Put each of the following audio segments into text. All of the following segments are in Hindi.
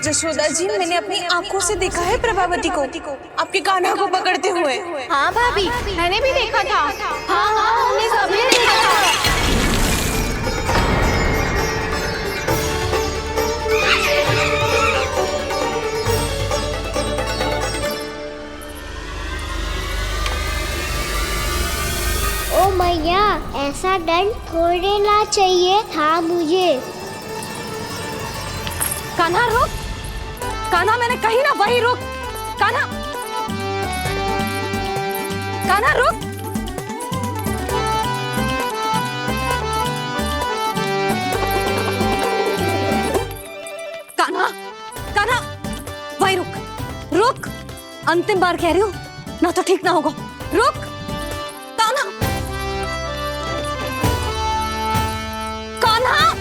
जशोदा जी, मैंने अपनी आंखों से देखा है प्रभावती को आपके कान्हा को पकड़ते हुए। हाँ भाभी, मैंने भी देखा था। हाँ हाँ, हमने सभी देखा था। ओ मैया, ऐसा दंड थोड़े ना चाहिए था मुझे। कान्हा रुक, कान्हा मैंने कही ना वही रुक। कान्हा, कान्हा रुक। कान्हा, कान्हा वही रुक, रुक। अंतिम बार कह रही हूँ ना, तो ठीक ना होगा। रुक कान्हा, कान्हा।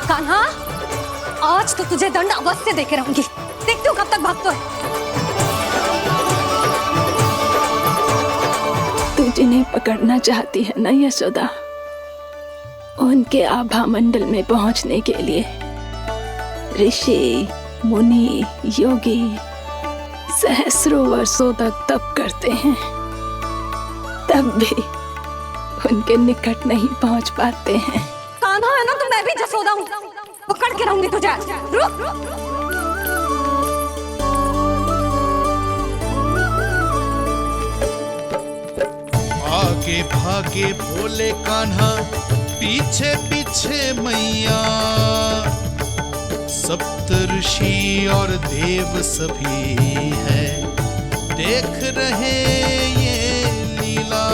कान्हा, आज तो तुझे दंड अवश्य देके रहूंगी। देखती हूँ कब तक भागता है। तू जिन्हें पकड़ना चाहती है ना यशोदा, उनके आभा मंडल में पहुंचने के लिए ऋषि, मुनि, योगी सहस्रों वर्षों तक तप करते हैं, तब भी उनके निकट नहीं पहुंच पाते हैं। कान्हा है ना, तो मैं भी जसोदा हूँ, पकड़ के रहूंगी तुझे। रुक। आगे भागे भोले कान्हा, पीछे पीछे मैया, सप्त ऋषि और देव सभी हैं, देख रहे ये लीला।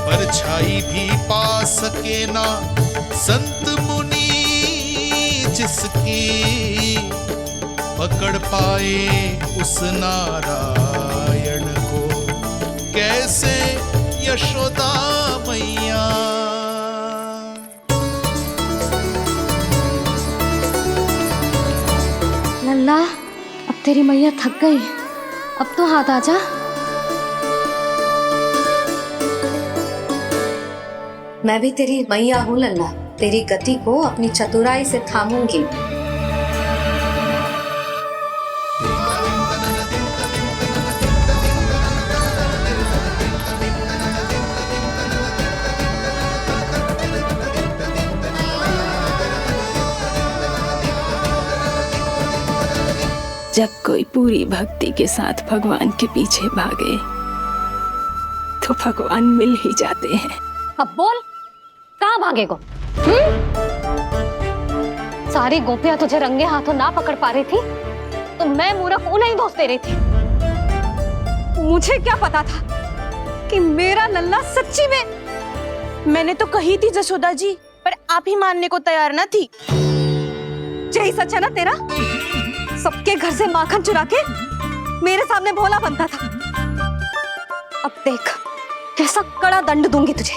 परछाई भी पा सके ना संत मुनि जिसकी, पकड़ पाए उस नारायण को कैसे यशोदा मैया। लल्ला, अब तेरी मैया थक गई, अब तो हाथ आजा। मैं भी तेरी मैया हूँ लल्ला, तेरी गति को अपनी चतुराई से थामूंगी। जब कोई पूरी भक्ति के साथ भगवान के पीछे भागे तो भगवान मिल ही जाते हैं। अब बोल, कहाँ भागेगो? सारी गोपियां तुझे रंगे हाथों ना पकड़ पा रही थी, तो मैं मूर्ख उन्हें ही दोष दे रही थी। मुझे क्या पता था कि मेरा लल्ला सच्ची में। मैंने तो कही थी जशोदा जी, पर आप ही मानने को तैयार ना थी। यही सच है ना तेरा? सबके घर से माखन चुरा के मेरे सामने भोला बनता था। अब देख कैसा कड़ा दंड दूंगी तुझे।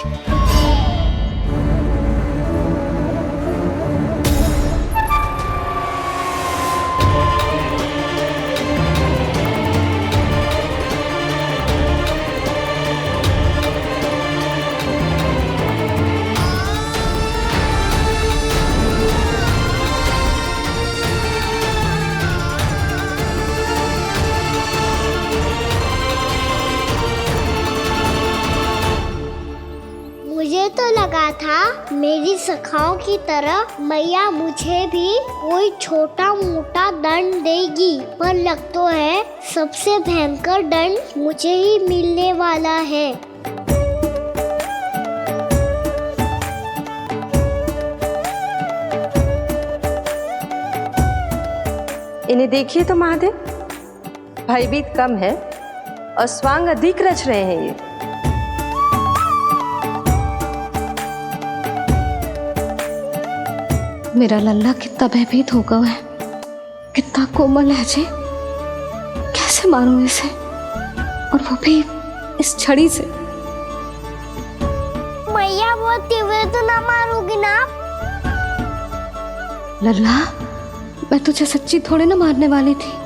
मुझे तो लगा था मेरी सखाओं की तरह मैया मुझे भी कोई छोटा मोटा दंड देगी, पर लग तो है सबसे भयंकर दंड मुझे ही मिलने वाला है। इन्हें देखिए तो महादेव, भयभीत कम है और स्वांग अधिक रच रहे हैं ये। मेरा लल्ला कितना भयभीत हो गया है, कितना कोमल है जी। कैसे मारूं इसे, और वो भी इस छड़ी से। मैया बहुत तीव्र तो ना मारोगी ना? लल्ला, मैं तुझे सच्ची थोड़े ना मारने वाली थी,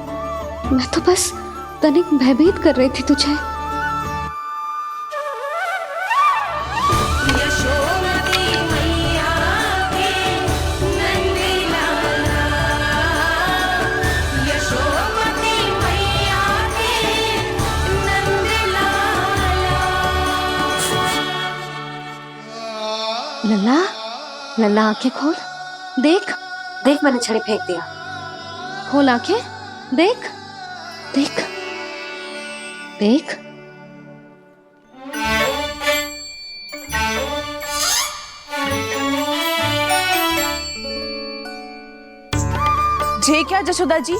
मैं तो बस तनिक भयभीत कर रही थी तुझे। लल्ला, लल्ला आंखें खोल, देख देख, मैंने छड़ी फेंक दिया। खोल आंखें, देख देख देख। जे क्या जशोदा जी,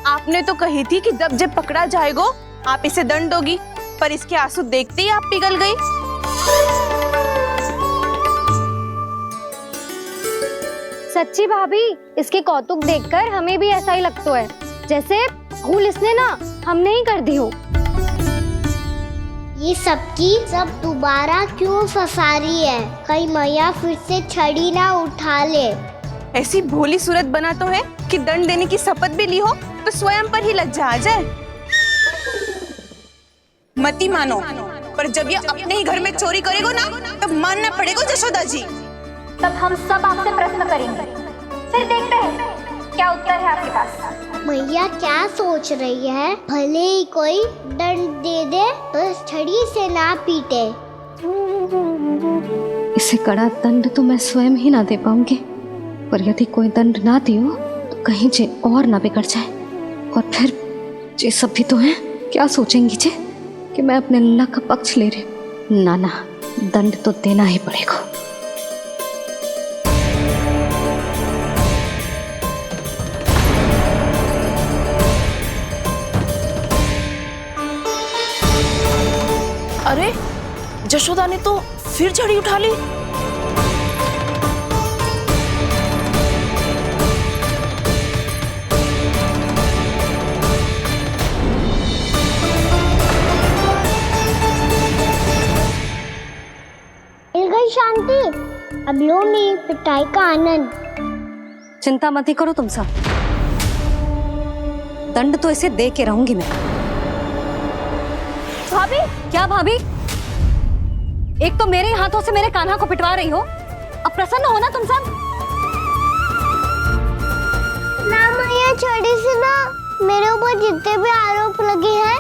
आपने तो कही थी कि जब जब पकड़ा जाएगा आप इसे दंड दोगी, पर इसके आंसू देखते ही आप पिघल गई। सच्ची भाभी, इसके कौतुक देखकर हमें भी ऐसा ही लगता है, जैसे भूल इसने ना हमने ही कर दी हो। ये सबकी सब दोबारा क्यों फंसा रही है? कहीं मैया फिर से छड़ी ना उठा ले। ऐसी भोली सूरत बना तो है कि दंड देने की शपथ भी ली हो तो स्वयं पर ही लज्जा आ जाए। मती मानो, पर जब ये अपने ही घर में चोरी करेगा ना, तब मानना पड़ेगा जशोदा जी। तब हम सब आपसे प्रश्न करेंगे, फिर देखते हैं क्या उत्तर है आपके पास। मैया क्या सोच रही है? भले ही कोई दंड दे दे तो छड़ी से ना पीटे। इसे कड़ा दंड तो मैं स्वयं ही ना दे पाऊंगी, पर यदि कोई दंड ना दियो तो कहीं जे और ना बिगड़ जाए, और फिर जे सब भी तो हैं, क्या सोचेंगी जे कि मैं अपने लल्ला का पक्ष ले रही। ना ना, दंड तो देना ही पड़ेगा। अरे, जशोदा ने तो फिर छड़ी उठा ली। मिल गई शांति, अब लो नहीं पिटाई का आनंद। चिंता मत ही करो तुम सब, दंड तो इसे दे के रहूंगी मैं। भाभी, क्या भाभी? एक तो मेरे हाथों से मेरे कान्हा को पिटवा रही हो, अब प्रसन्न हो ना तुम सब? ना मैया, छड़ी से ना मेरे ऊपर जितने भी आरोप लगे हैं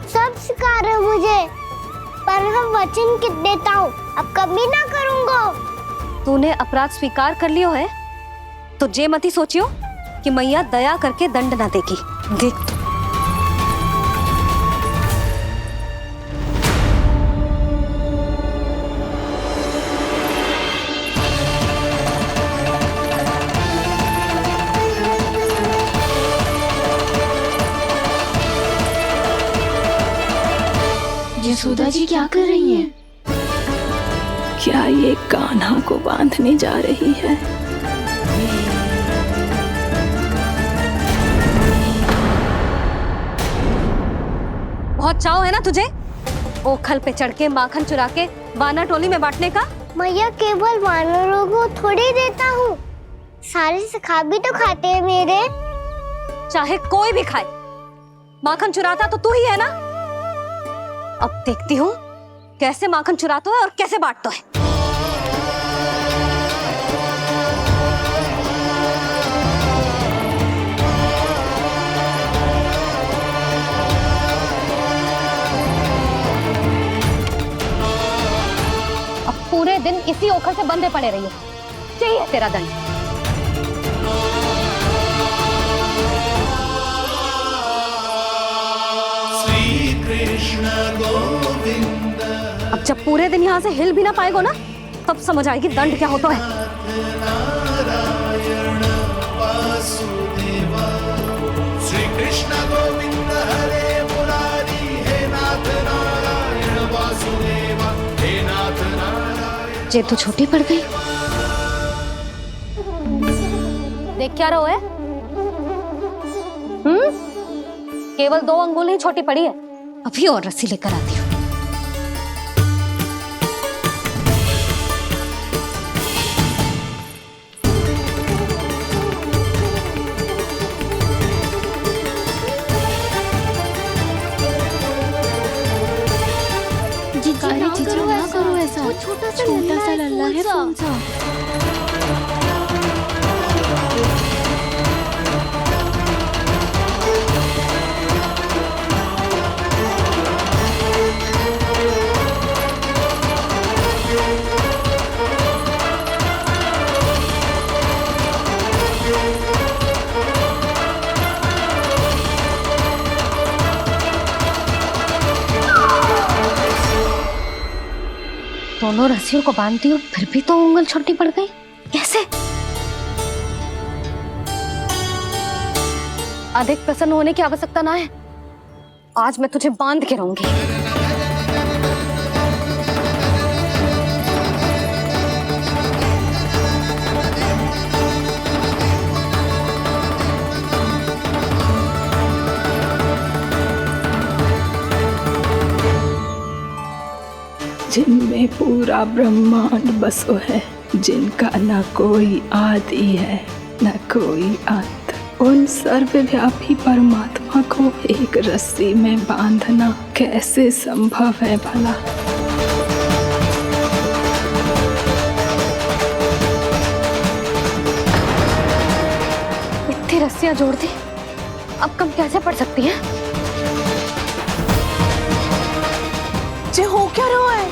सब स्वीकार है मुझे, पर हम वचन कित देता हूँ, अब कभी ना करूँगा। तूने अपराध स्वीकार कर लियो है तो जे मती सोचियो कि मैया दया करके दंड ना देगी। देख तू। यशोदा जी क्या कर रही हैं? क्या ये कान्हा को बांधने जा रही है? बहुत चाव है ना तुझे ओखल पे चढ़ के माखन चुरा के वानर टोली में बांटने का? मैया, केवल वानरों को थोड़ी देता हूँ, सारे सखा भी तो खाते हैं मेरे। चाहे कोई भी खाए, माखन चुराता तो तू ही है ना। अब देखती हूँ कैसे माखन चुराता है और कैसे बांटता है। अब पूरे दिन इसी ओखल से बंधे पड़े रहिए, चाहिए तेरा दंड। श्री कृष्ण गोविंद। अब जब पूरे दिन यहाँ से हिल भी ना पाएगो ना, तब समझ आएगी दंड क्या होता है। नारायण वासुदेव। श्री कृष्ण गोविंद हरे मुरारी, हे नाथ नारायण वासुदेव, हे नाथ नारायण। जे तू छोटी पड़ गई, देख क्या रहो है? केवल 2 अंगुल ही छोटी पड़ी है। अभी और रस्सी लेकर आती हूँ। जीजी ना करो ऐसा। वो छोटा सा लल्ला है कौन सा? दोनों रस्सियों को बांधती हूँ, फिर भी तो उंगल छोटी पड़ गई। कैसे? अधिक प्रसन्न होने की आवश्यकता ना है। आज मैं तुझे बांध के रहूंगी। जिनमें पूरा ब्रह्मांड बसो है, जिनका न कोई आदि है न कोई अंत, उन सर्वव्यापी परमात्मा को एक रस्सी में बांधना कैसे संभव है भला? इतनी रस्सियां जोड़ दी, अब कम कैसे पड़ सकती हैं? जे हो क्या रहा है?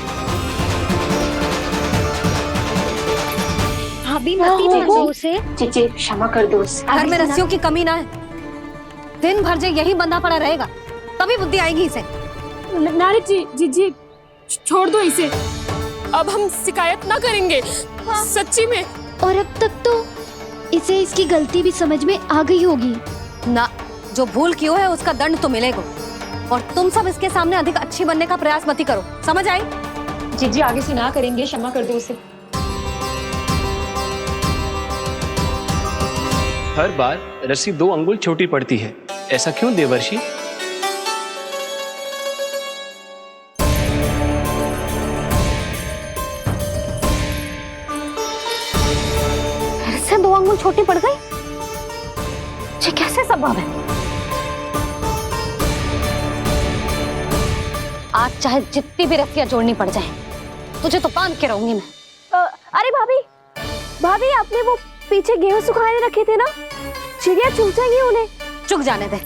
भाभी मती दो उसे। जीजी क्षमा कर दो उसे। घर में रस्सियों की कमी ना है। दिन भर जे यही बंधा पड़ा रहेगा, तभी बुद्धि आएगी इसे। नारी जी छोड़ दो इसे। अब हम शिकायत ना करेंगे। सच्ची में। और अब तक तो इसे इसकी गलती भी समझ में आ गई होगी ना। जो भूल की है उसका दंड तो मिलेगा। और तुम सब इसके सामने अधिक अच्छी बनने का प्रयास मत करो, समझ आई? जीजी आगे से ना करेंगे, क्षमा कर दो उसे। हर बार रस्सी 2 अंगुल छोटी पड़ती है, ऐसा क्यों देवर्षि? फिर से 2 अंगुल छोटी पड़ गई? ये कैसे संभव है? आज चाहे जितनी भी रस्सियां जोड़नी पड़ जाए, तुझे तो बांध के रहूंगी मैं। अरे भाभी आपने वो पीछे गेहूं सुखाने रखे थे ना, चिड़िया चुग जाएंगी उन्हें। चुक जाने दे।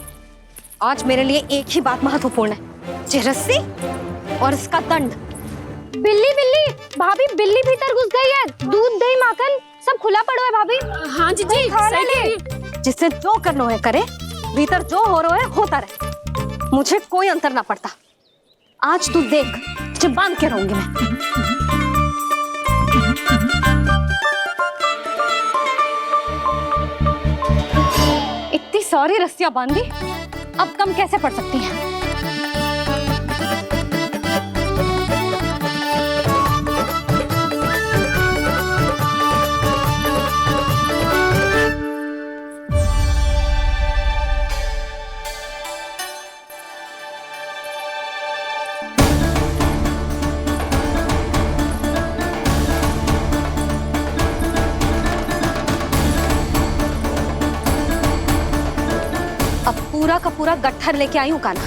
आज मेरे लिए एक ही बात महत्वपूर्ण है, ये रस्सी और इसका दंड। बिल्ली भाभी, बिल्ली भीतर घुस गई है। दूध दही माखन सब खुला पड़ा है भाभी। हाँ जीजी सही कह रही है। जिससे जो करना है करे, भीतर जो हो रहा है होता रहे, मुझे कोई अंतर ना पड़ता। आज तू देख, तुझे बांध के रहूंगी मैं। इतनी सारी रस्सियां बांधी, अब कम कैसे पड़ सकती हैं? पूरा का पूरा गट्ठर लेके आई हूँ काना।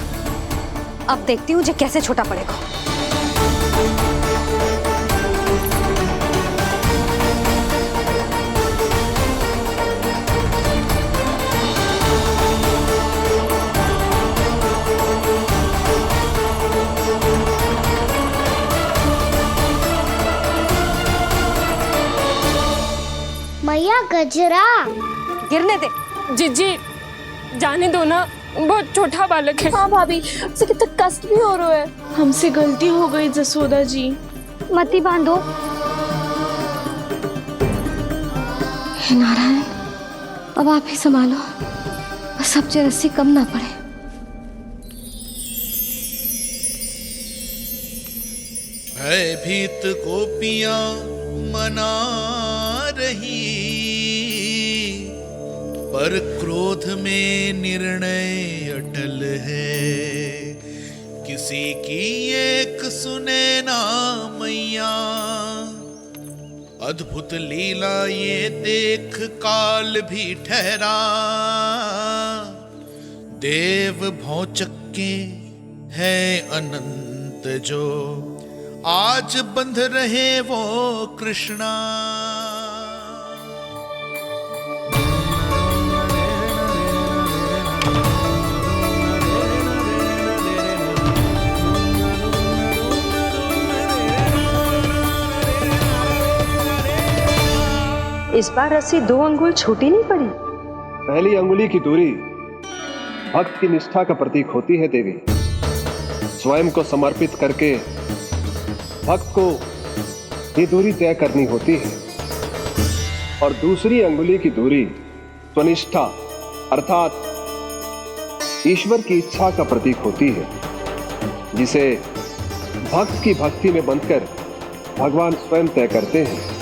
अब देखती हूँ जे कैसे छोटा पड़ेगा। मैया गजरा गिरने दे। जीजी जाने दो ना, बहुत छोटा बालक है। हाँ भाभी, उसे कितना कष्ट भी हो रहा है। हमसे गलती हो गई जसोदा जी। मती बांधो। हे नारायण, अब आप ही संभालो, बस अब जे रस्सी कम ना पड़े। भयभीत गोपियां मना रही, पर क्रोध में निर्णय अटल है, किसी की एक सुने ना मैया। अद्भुत लीला ये देख काल भी ठहरा, देव भौचक्के है अनंत जो, आज बंध रहे वो कृष्णा। इस बार रस्सी 2 अंगुल छोटी नहीं पड़ी। पहली अंगुली की दूरी भक्त की निष्ठा का प्रतीक होती है देवी। स्वयं को समर्पित करके भक्त को ये दूरी तय करनी होती है। और दूसरी अंगुली की दूरी स्वनिष्ठा अर्थात ईश्वर की इच्छा का प्रतीक होती है, जिसे भक्त की भक्ति में बंधकर भगवान स्वयं तय करते हैं।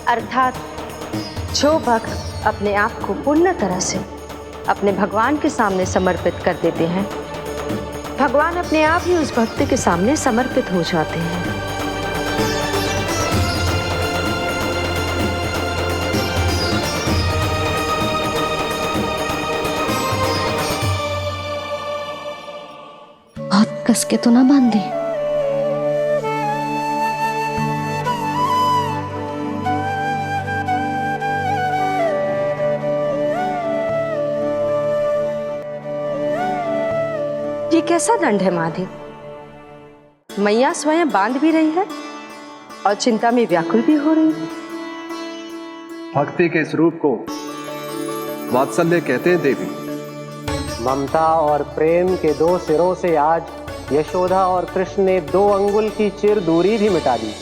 अर्थात जो भक्त अपने आप को पूर्ण तरह से अपने भगवान के सामने समर्पित कर देते हैं, भगवान अपने आप ही उस भक्त के सामने समर्पित हो जाते हैं। बहुत कस के तो ना बांधी। ये कैसा दंड है महादेव? मैया स्वयं बांध भी रही है और चिंता में व्याकुल भी हो रही है। भक्ति के इस रूप को वात्सल्य कहते हैं देवी। ममता और प्रेम के 2 सिरों से आज यशोदा और कृष्ण ने 2 अंगुल की चिर दूरी भी मिटा दी।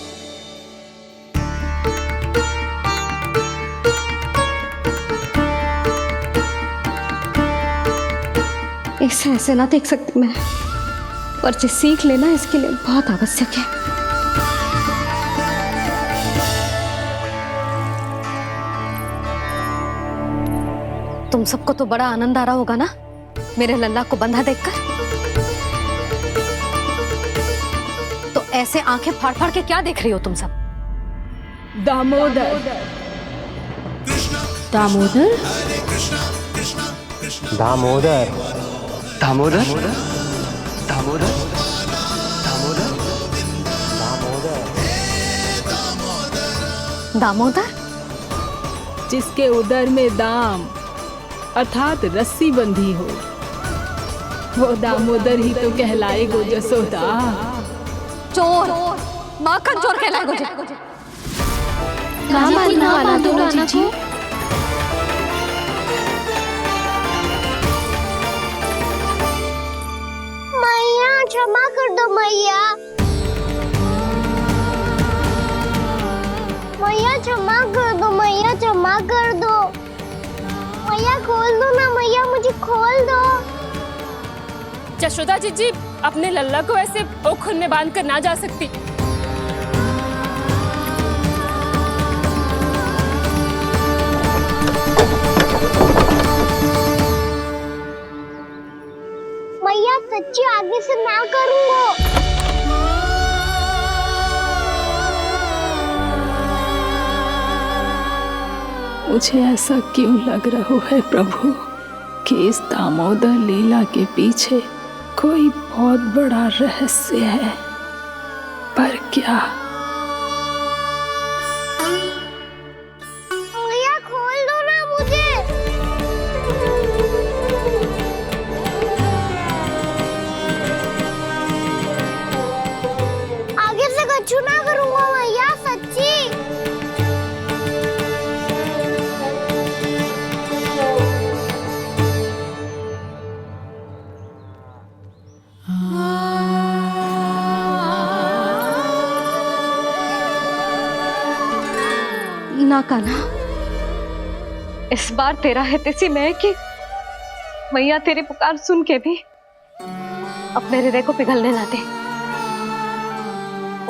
इसे ऐसे ना देख सकती मैं, पर जो सीख लेना इसके लिए बहुत आवश्यक है। तुम सबको तो बड़ा आनंद आ रहा होगा ना मेरे लल्ला को बंधा देखकर। तो ऐसे आंखें फाड़ फाड़ के क्या देख रही हो तुम सब? दामोदर। दामोदर? दामोदर। दामोदर दामोदर दामोदर दामोदर? जिसके उदर में दाम अर्थात रस्सी बंधी हो, वो दामोदर ही तो कहलाएगो जसोदा। चोर, माखन चोर कहलाएगो जी। कहाँ बांधना वाला तो राजा जी? मैया क्षमा कर दो मैया। मैया क्षमा कर दो, मैया क्षमा कर दो। मैया खोल दो ना मैया, मुझे खोल दो। यशोदा जी अपने लल्ला को ऐसे ओखुन में बांध कर ना जा सकती। मैया सच्ची आगे से ना करूँगा। मुझे ऐसा क्यों लग रहा है प्रभु कि इस दामोदर लीला के पीछे कोई बहुत बड़ा रहस्य है, पर क्या? मैया खोल दो ना मुझे। आगे से कछु ना करूँगा मैया, सच्ची। ना कान्हा, इस बार तेरा है तेसी मैं कि मैया तेरी पुकार सुन के भी अपने हृदय को पिघलने ना दे।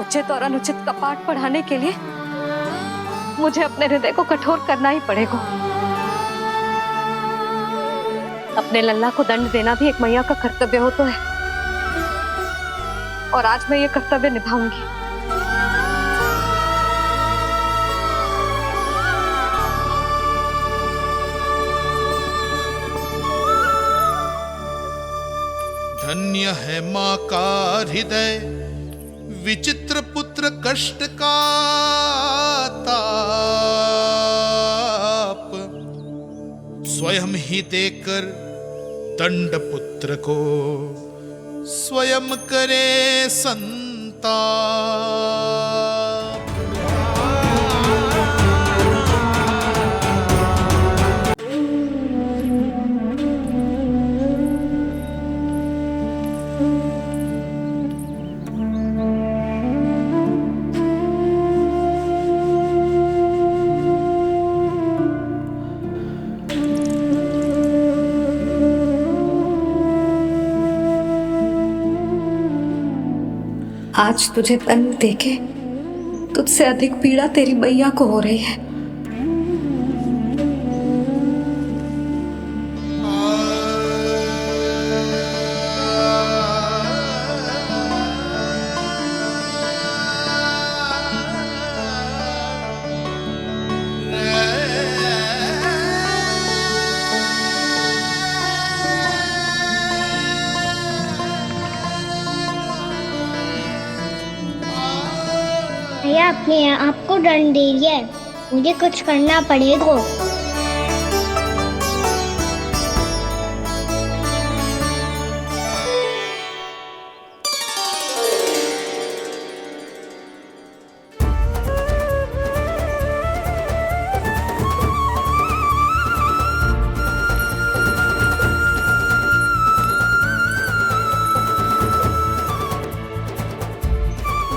उचित और अनुचित कपाट पढ़ाने के लिए मुझे अपने हृदय को कठोर करना ही पड़ेगा। अपने लल्ला को दंड देना भी एक मैया का कर्तव्य हो तो है, और आज मैं ये कर्तव्य निभाऊंगी। धन्य है माँ का हृदय, विचित्र पुत्र कष्ट का ताप, स्वयं ही देकर दंड पुत्र को स्वयं करे संताप। आज तुझे दंड देके तुझसे अधिक पीड़ा तेरी मैया को हो रही है। भैया अपने आपको दंड दे रही है, मुझे कुछ करना पड़ेगा।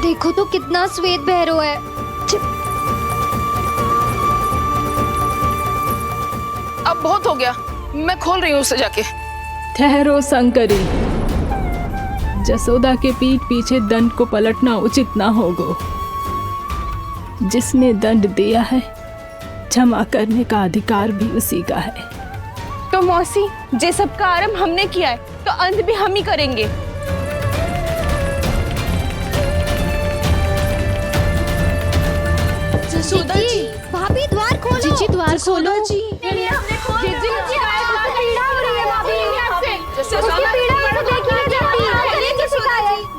देखो तो कितना श्वेत भैरव है। अब बहुत हो गया, मैं खोल रही हूँ उसे जाके। ठहरो शंकरी, जसोदा के पीठ पीछे दंड को पलटना उचित ना होगा। जिसने दंड दिया है क्षमा करने का अधिकार भी उसी का है। तो मौसी, जे सब का आरंभ हमने किया है तो अंत भी हम ही करेंगे। जसोदा जी, भाभी द्वार खोलो। जीजी द्वार खोलो। जी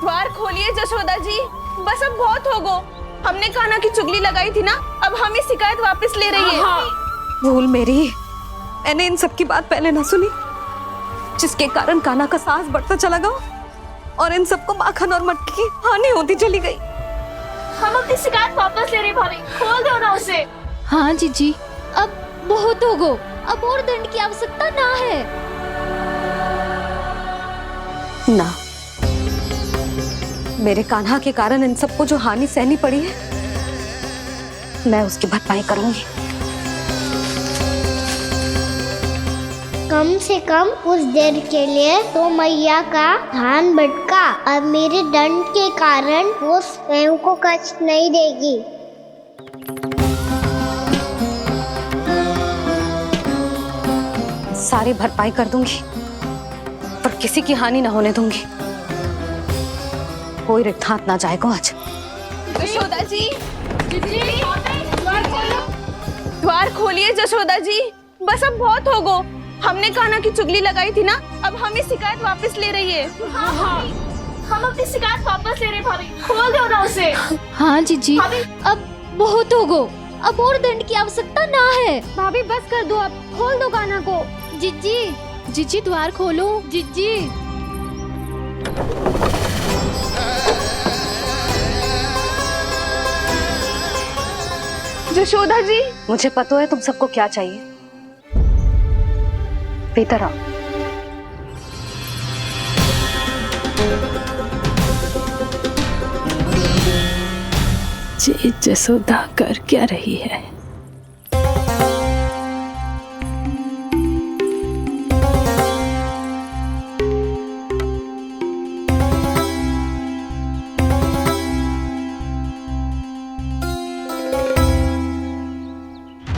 द्वार खोलिए जसोदा जी, बस अब बहुत हो गो। हमने कान्हा की चुगली लगाई थी ना, अब हम ही शिकायत वापस ले रही है। भूल मेरी, मैंने इन सब की बात पहले ना सुनी, जिसके कारण कान्हा का साहस बढ़ता चला गया और इन सबको माखन और मटकी की हानि होती चली गई। हम अपनी शिकायत वापस ले रहे भाभी, खोल दो ना उसे। हाँ जीजी, अब बहुत हो गो, अब और दंड की आवश्यकता ना है। ना, मेरे कान्हा के कारण इन सबको जो हानि सहनी पड़ी है, मैं उसकी भरपाई करूंगी। कम से कम कुछ देर के लिए तो मैया का ध्यान भटका, अब मेरे दंड के कारण वो स्वयं को कष्ट नहीं देगी। सारी भरपाई कर दूंगी, पर किसी की हानि ना होने दूंगी। कोई रिक्त हाथ ना जाएगा आज। जसोदा जी, द्वार खोलिए जसोदा जी, बस अब बहुत हो गो। हमने कान्हा की चुगली लगाई थी ना, अब हम ही शिकायत वापस ले रही है। हम अपनी शिकायत वापस ले रहे भाभी, खोल दो ना उसे। हाँ जीजी, अब बहुत हो गो, अब और दंड की आवश्यकता ना है। भाभी बस कर दो, अब खोल दो कान्हा को। जीजी, जीजी द्वार खोलो। जीजी, जशोदा जी, मुझे पता है तुम सबको क्या चाहिए। भीतर आओ। ये जसोदा कर क्या रही है?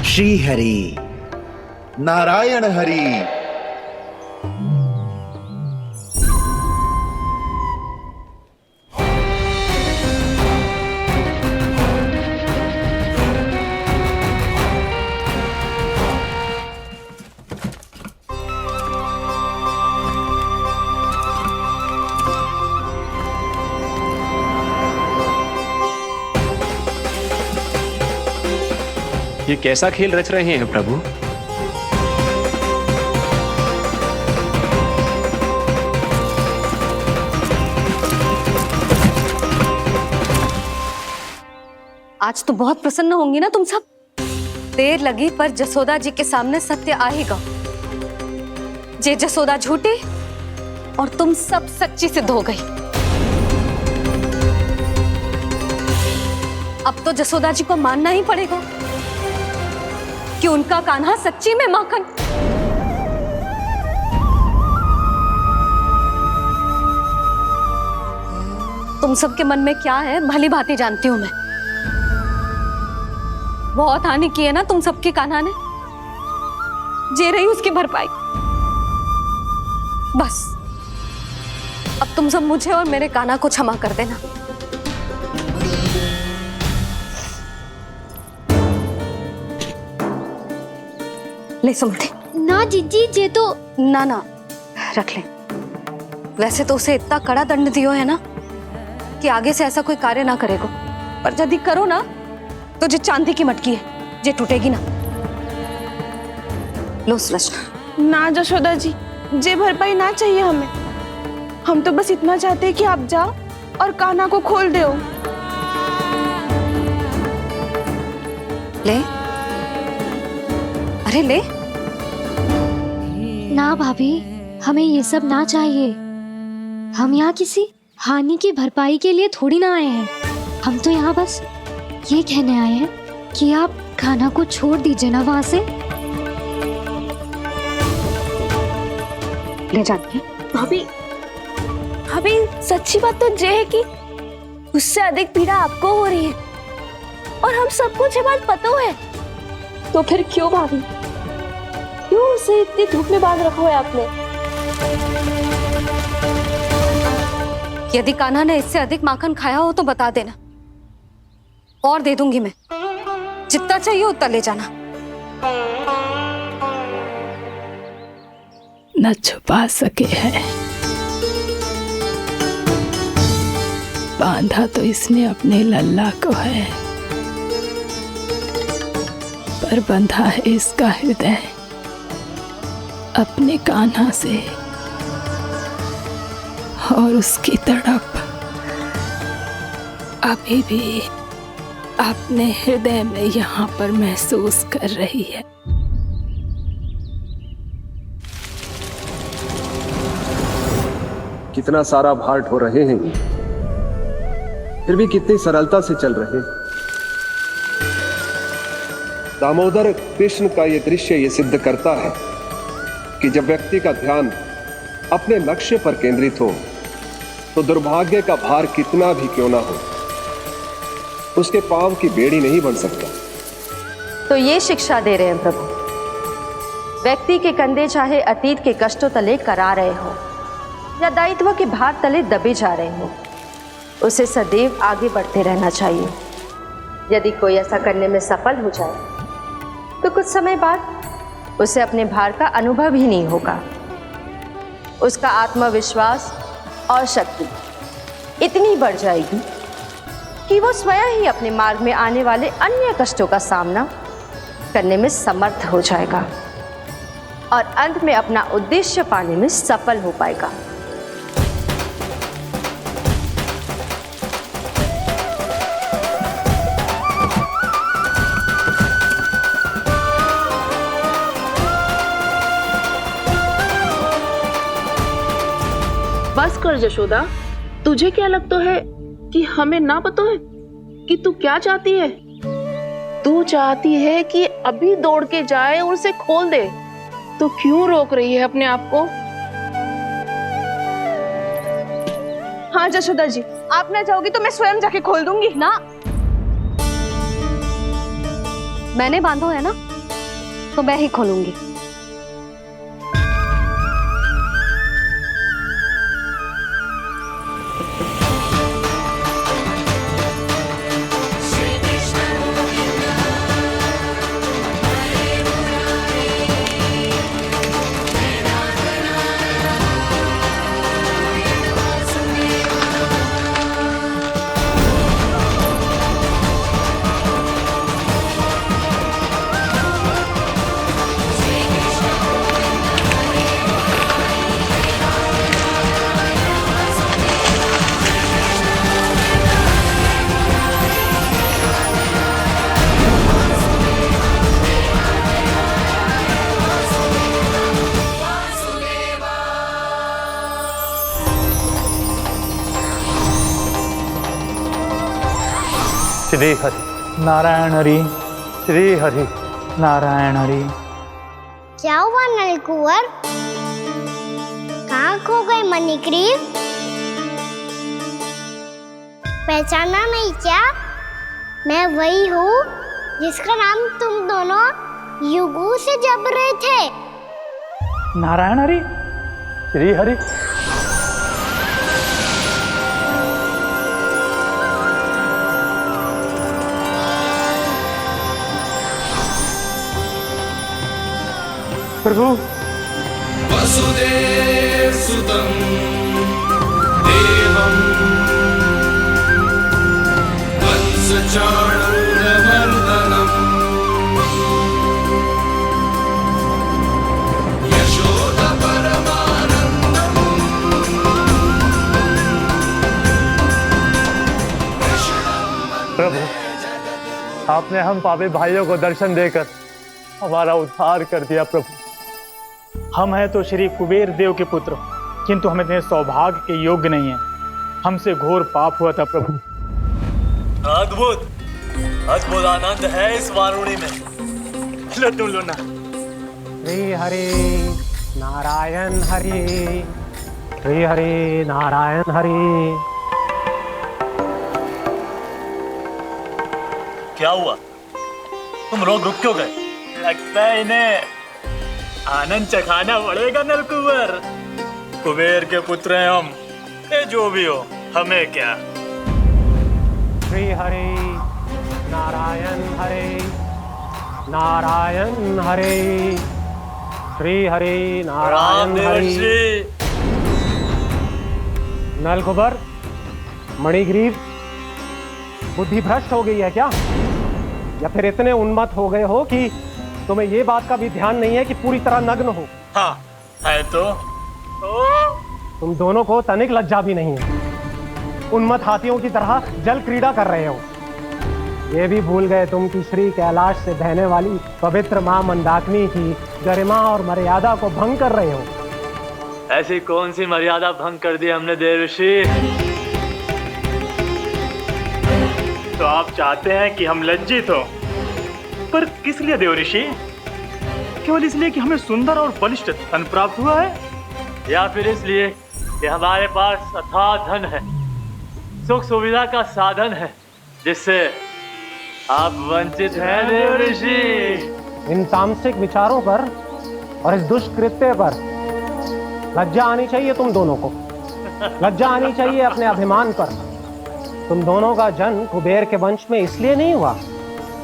श्री हरि, नारायण हरि, ये कैसा खेल रच रहे हैं प्रभु? आज तो बहुत प्रसन्न होंगी ना तुम सब। देर लगी पर जसोदा जी के सामने सत्य आएगा। जे जसोदा झूठी और तुम सब सच्ची सिद्ध हो गई। अब तो जसोदा जी को मानना ही पड़ेगा कि उनका कान्हा सच्ची में माखन। तुम सबके मन में क्या है भली भांति जानती हूं मैं। बहुत हानि की है ना तुम सबके कान्हा ने, जे रही उसकी भरपाई। बस अब तुम सब मुझे और मेरे कान्हा को क्षमा कर देना। ले सुमति। ना जीजी, जे तो ना ना रख ले। वैसे तो उसे इतना कड़ा दंड दियो है ना कि आगे से ऐसा कोई कार्य ना करेगा, पर यदि करो ना तो जे चांदी की मटकी है, जे टूटेगी ना। लो सुलक्षणा। ना जशोदा जी, जे भरपाई ना चाहिए हमें। हम तो बस इतना चाहते हैं कि आप जाओ और कान्हा को खोल दो। ले, अरे ले। ना भाभी, हमें ये सब ना चाहिए। हम यहाँ किसी हानि की भरपाई के लिए थोड़ी ना आए हैं। हम तो यहाँ बस ये कहने आए हैं कि आप कान्हा को छोड़ दीजिए ना वहां से। ले जाते। भाभी, भाभी सच्ची बात तो ये है कि उससे अधिक पीड़ा आपको हो रही है और हम सबको ये बात पता है। तो फिर क्यों भाभी, क्यों उसे इतनी धूप में बांध रखा है आपने? यदि कान्हा ने इससे अधिक माखन खाया हो तो बता देना, और दे दूंगी मैं। जितना चाहिए उतना ले जाना। न छुपा सके है, बांधा तो इसने अपने लल्ला को है, पर बंधा है इसका हृदय अपने कान्हा से। और उसकी तड़प अभी भी अपने हृदय में यहाँ पर महसूस कर रही है। कितना सारा भार ढो रहे हैं, फिर भी कितनी सरलता से चल रहे हैं। दामोदर कृष्ण का यह दृश्य ये सिद्ध करता है कि जब व्यक्ति का ध्यान अपने लक्ष्य पर केंद्रित हो तो दुर्भाग्य का भार कितना भी क्यों ना हो, उसके पांव की बेड़ी नहीं बन सकता। तो ये शिक्षा दे रहे हैं प्रभु। व्यक्ति के कंधे चाहे अतीत के कष्टों तले करा रहे हो या दायित्व के भार तले दबे जा रहे हो, उसे सदैव आगे बढ़ते रहना चाहिए। यदि कोई ऐसा करने में सफल हो जाए तो कुछ समय बाद उसे अपने भार का अनुभव ही नहीं होगा। उसका आत्मविश्वास और शक्ति इतनी बढ़ जाएगी कि वो स्वयं ही अपने मार्ग में आने वाले अन्य कष्टों का सामना करने में समर्थ हो जाएगा और अंत में अपना उद्देश्य पाने में सफल हो पाएगा। बस कर जशोदा, तुझे क्या लगता है कि हमें ना पता है कि तू क्या चाहती है? तू चाहती है कि अभी दौड़ के जाए और उसे खोल दे, तो क्यों रोक रही है अपने आप को? हाँ जशोदा जी, आप ना जाओगी तो मैं स्वयं जाके खोल दूंगी। ना, मैंने बांधो है ना, तो मैं ही खोलूंगी। श्री हरि नारायण हरि, श्री हरि नारायण हरि। क्या हुआ नलकुंवर? कहाँ खो गए मणिग्रीव? पहचाना नहीं क्या? मैं वही हूँ जिसका नाम तुम दोनों युगों से जप रहे थे। नारायण हरि, श्री हरि। प्रभु वसुदेव सुतं देवं वंशचाणूरमर्दनम् यशोदा परमानन्दम् प्रभु, आपने हम पापी भाइयों को दर्शन देकर हमारा उद्धार कर दिया। प्रभु, हम हैं तो श्री कुबेर देव के पुत्र, किंतु हम इतने सौभाग्य के योग्य नहीं हैं। हमसे घोर पाप हुआ था प्रभु। अद्भुत अद्भुत आनंद है इस वारुणी में। लो तुम लो ना। श्री हरि नारायण हरि, श्री हरि नारायण हरि। क्या हुआ? तुम लोग रुक क्यों गए? लगता है इन्हें आनंद चखाना पड़ेगा नलकुंवर। कुबेर के पुत्र हैं हम, ये जो भी हो हमें क्या। श्री हरि नारायण हरि, नारायण हरि, श्री हरि नारायण हरि। नलकुबर, मणिग्रीव, बुद्धि भ्रष्ट हो गई है क्या? या फिर इतने उन्मत्त हो गए हो कि तुम्हें ये बात का भी ध्यान नहीं है कि पूरी तरह नग्न हो? हाँ है तो। तुम दोनों को तनिक लज्जा भी नहीं है। उन्मत्त हाथियों की तरह जल क्रीड़ा कर रहे हो। ये भी भूल गए तुम कि श्री कैलाश से बहने वाली पवित्र मां मंदाकिनी की गरिमा और मर्यादा को भंग कर रहे हो। ऐसी कौन सी मर्यादा भंग कर दी हमने देवर्षि? तो आप चाहते हैं कि हम लज्जित हो, पर किस लिए देवर्षि? केवल इसलिए कि हमें सुंदर और बलिष्ठ धन प्राप्त हुआ है, या फिर इसलिए कि हमारे पास अथाह धन है, सुख सुविधा का साधन है, जिससे आप वंचित हैं देवर्षि? इन तामसिक विचारों पर और इस दुष्कृत्य पर लज्जा आनी चाहिए तुम दोनों को। लज्जा आनी चाहिए अपने अभिमान पर। तुम दोनों का जन्म कुबेर के वंश में इसलिए नहीं हुआ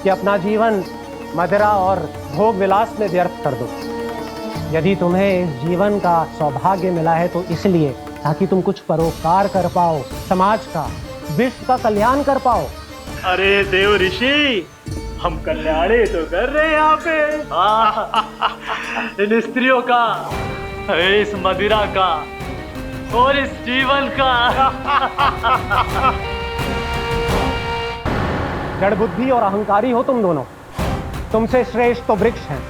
कि अपना जीवन मदिरा और भोग विलास में व्यर्थ कर दो। यदि तुम्हें इस जीवन का सौभाग्य मिला है तो इसलिए ताकि तुम कुछ परोपकार कर पाओ, समाज का, विश्व का कल्याण कर पाओ। अरे देवर्षि, हम कल्याण ही तो कर रहे हैं यहाँ पे। इन स्त्रियों का, इस मदिरा का और इस जीवन का। जड़ बुद्धि और अहंकारी हो तुम दोनों। तुमसे श्रेष्ठ तो वृक्ष हैं,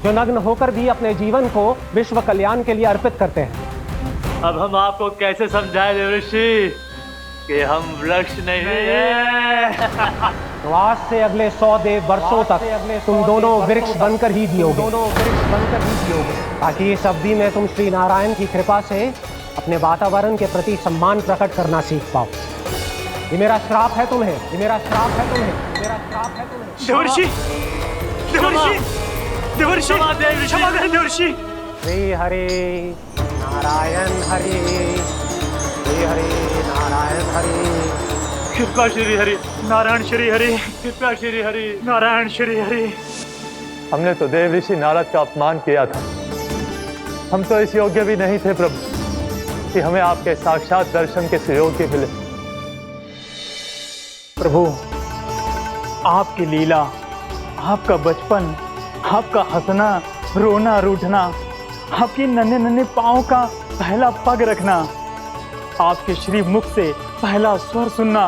जो नग्न होकर भी अपने जीवन को विश्व कल्याण के लिए अर्पित करते हैं। अब हम आपको कैसे समझाएं देवर्षि कि हम वृक्ष नहीं हैं? तो आज से अगले 100 देव वर्षों तक तुम दोनों वृक्ष बनकर ही जियोगे। ताकि इस अवधि में तुम श्री नारायण की कृपा से अपने वातावरण के प्रति सम्मान प्रकट करना सीख पाओ। ये मेरा श्राप है तुम्हें, ये मेरा श्राप है तुम्हें, मेरा श्राप है तुम्हें। देवर्षि, देवर्षि, देवर्षि, क्षमा करें देवर्षि। श्री हरि नारायण हरि, श्री हरि नारायण हरि। कृपा श्री हरि नारायण श्री हरि, कृपा श्री हरि नारायण श्री हरि। हमने तो देव ऋषि नारद का अपमान किया था। हम तो इस योग्य भी नहीं थे प्रभु कि हमें आपके साक्षात दर्शन के सुयोग्य मिले। प्रभु, आपकी लीला, आपका बचपन, आपका हंसना, रोना, रूठना, आपकी नन्हे नन्हे पाँव का पहला पग रखना, आपके श्री मुख से पहला स्वर सुनना,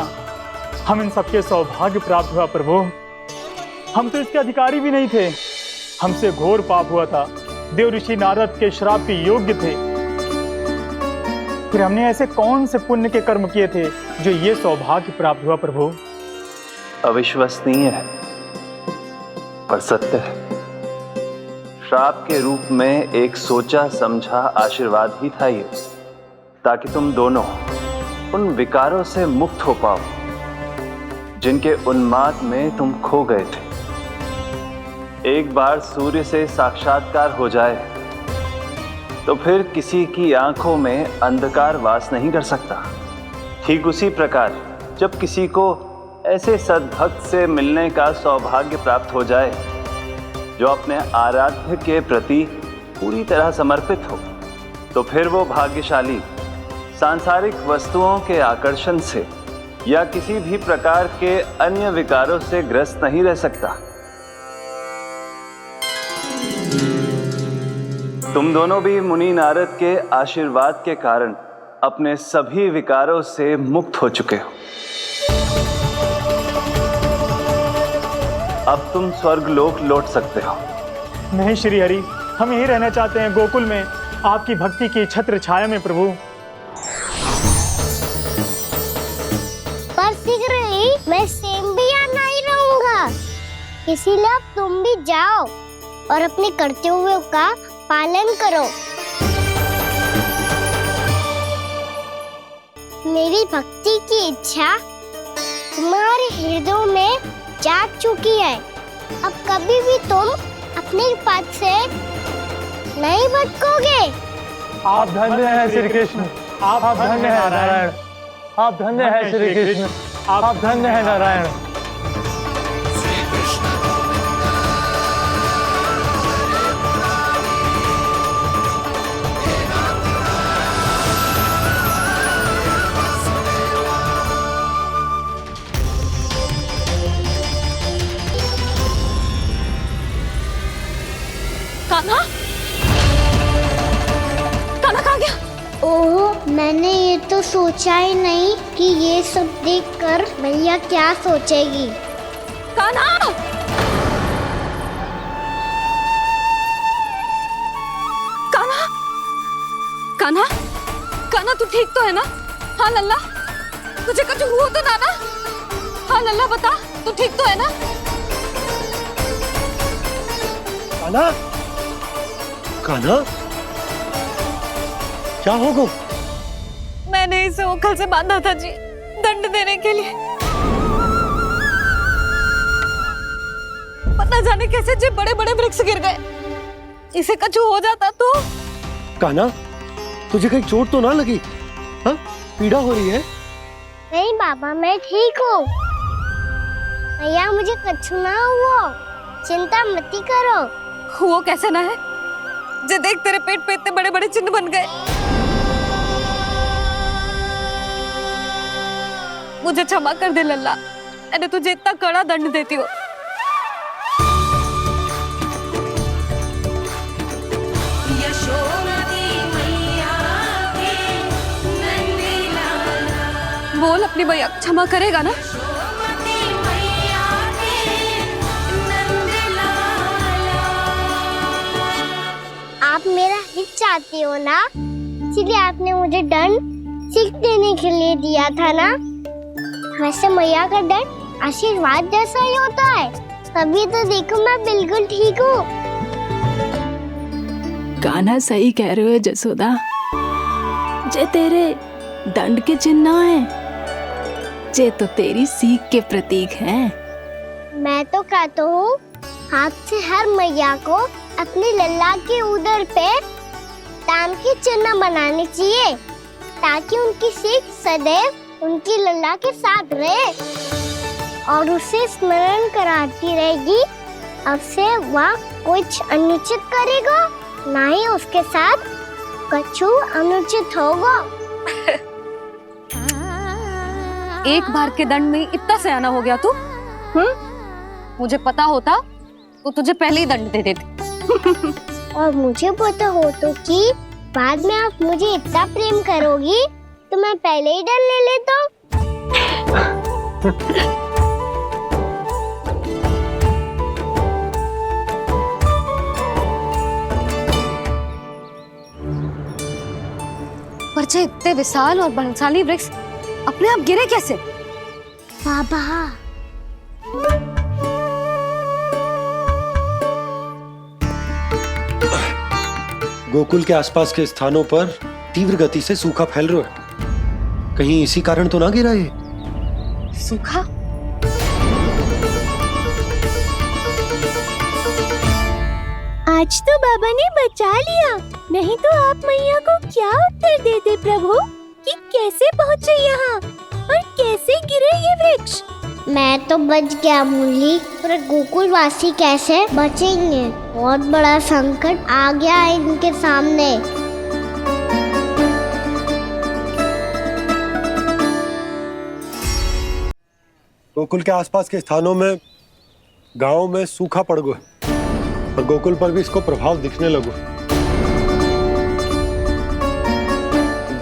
हम इन सबके सौभाग्य प्राप्त हुआ प्रभु। हम तो इसके अधिकारी भी नहीं थे। हमसे घोर पाप हुआ था, देव ऋषि नारद के श्राप के योग्य थे। फिर हमने ऐसे कौन से पुण्य के कर्म किए थे जो ये सौभाग्य प्राप्त हुआ प्रभु? अविश्वसनीय है पर सत्य है। श्राप के रूप में एक सोचा समझा आशीर्वाद ही था ये, ताकि तुम दोनों उन विकारों से मुक्त हो पाओ जिनके उन्माद में तुम खो गए थे। एक बार सूर्य से साक्षात्कार हो जाए तो फिर किसी की आंखों में अंधकार वास नहीं कर सकता। ठीक उसी प्रकार जब किसी को ऐसे सद्भक्त से मिलने का सौभाग्य प्राप्त हो जाए जो अपने आराध्य के प्रति पूरी तरह समर्पित हो, तो फिर वो भाग्यशाली सांसारिक वस्तुओं के आकर्षण से या किसी भी प्रकार के अन्य विकारों से ग्रस्त नहीं रह सकता। तुम दोनों भी मुनि नारद के आशीर्वाद के कारण अपने सभी विकारों से मुक्त हो चुके हो। अब तुम स्वर्गलोक लौट सकते हो। नहीं श्री हरि, हम यही रहना चाहते हैं गोकुल में, आपकी भक्ति की छत्र छाया में प्रभु। पर शीघ्र ही मैं सेम्बिया नहीं रहूंगा, इसीलिए अब तुम भी जाओ और अपने कर्तव्यों का पालन करो। मेरी भक्ति की इच्छा तुम्हारे हृदयों में जाग चुकी है। अब कभी भी तुम अपने पथ से नहीं भटकोगे। आप धन्य हैं श्री कृष्ण, आप धन्य हैं नारायण, आप धन्य हैं श्री कृष्ण, आप धन्य हैं नारायण। कान्हा, कान्हा कहाँ गया? ओह, मैंने ये तो सोचा ही नहीं कि ये सब देखकर मैया क्या सोचेगी। कान्हा! कान्हा! कान्हा! कान्हा तू ठीक तो है ना? हाँ लल्ला, तुझे कुछ हुआ तो ना? हाँ लल्ला बता, तू ठीक तो है ना? कान्हा, कान्हा, क्या होगा? मैंने इसे ओखल से बांधा था जी, दंड देने के लिए। पता जाने कैसे जी बड़े बड़े वृक्ष गिर गए। इसे कुछ हो जाता तो? कान्हा, तुझे कहीं चोट तो ना लगी? हाँ, पीड़ा हो रही है? नहीं बाबा, मैं ठीक हूँ। मैया मुझे कुछ ना हुआ, चिंता मत करो। वो कैसे ना है? जे देख तेरे पेट पे इतने बड़े बड़े चिन्ह बन गए। मुझे क्षमा कर दे लल्ला, मैंने तुझे इतना कड़ा दंड देती हो। बोल अपनी मैया क्षमा करेगा ना? आप मेरा हित चाहते हो ना, इसलिए आपने मुझे दंड सीख देने के लिए दिया था ना। वैसे मैया का दंड आशीर्वाद जैसा ही होता है, तभी तो देखो मैं बिल्कुल ठीक हूँ। कान्हा सही कह रहे हो जसोदा, जे तेरे दंड के चिन्ह है, जे तो तेरी सीख के प्रतीक हैं। मैं तो कहता हूँ हाथ से हर मैया को अपनी लल्ला के उदर पे ताम के चिन्ह बनाने चाहिए, ताकि उनकी सीख सदैव उनकी लल्ला के साथ रहे और उसे स्मरण कराती रहेगी। अब से वह कुछ अनुचित करेगा, ना ही उसके साथ कुछ अनुचित होगा। एक बार के दंड में इतना सयाना हो गया तू? मुझे पता होता तो तुझे पहले ही दंड दे देती। और मुझे पता हो तो कि बाद में आप मुझे इतना प्रेम करोगी तो मैं पहले ही दंड ले लेता हूँ। पर जे इतने विशाल और बलशाली वृक्ष अपने आप गिरे कैसे? बाबा, गोकुल के आसपास के स्थानों पर तीव्र गति से सूखा फैल रहा है। कहीं इसी कारण तो ना गिरा ये? सूखा? आज तो बाबा ने बचा लिया, नहीं तो आप मैया को क्या उत्तर देते प्रभु कि कैसे पहुँचे यहाँ और कैसे गिरे ये वृक्ष। मैं तो बच गया मुरली, पर गोकुलवासी कैसे बचेंगे? बहुत बड़ा संकट आ गया है इनके सामने। गोकुल के आसपास के स्थानों में, गांवों में सूखा पड़ गया और गोकुल पर भी इसको प्रभाव दिखने लगा।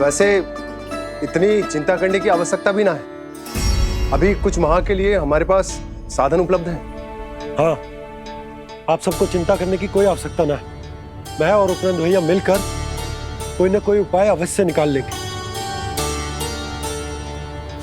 वैसे इतनी चिंता करने की आवश्यकता भी ना है। अभी कुछ माह के लिए हमारे पास साधन उपलब्ध है। हाँ, आप सबको चिंता करने की कोई आवश्यकता ना है। मैं और उपनंद भैया मिलकर कोई ना कोई उपाय अवश्य निकाल लेंगे।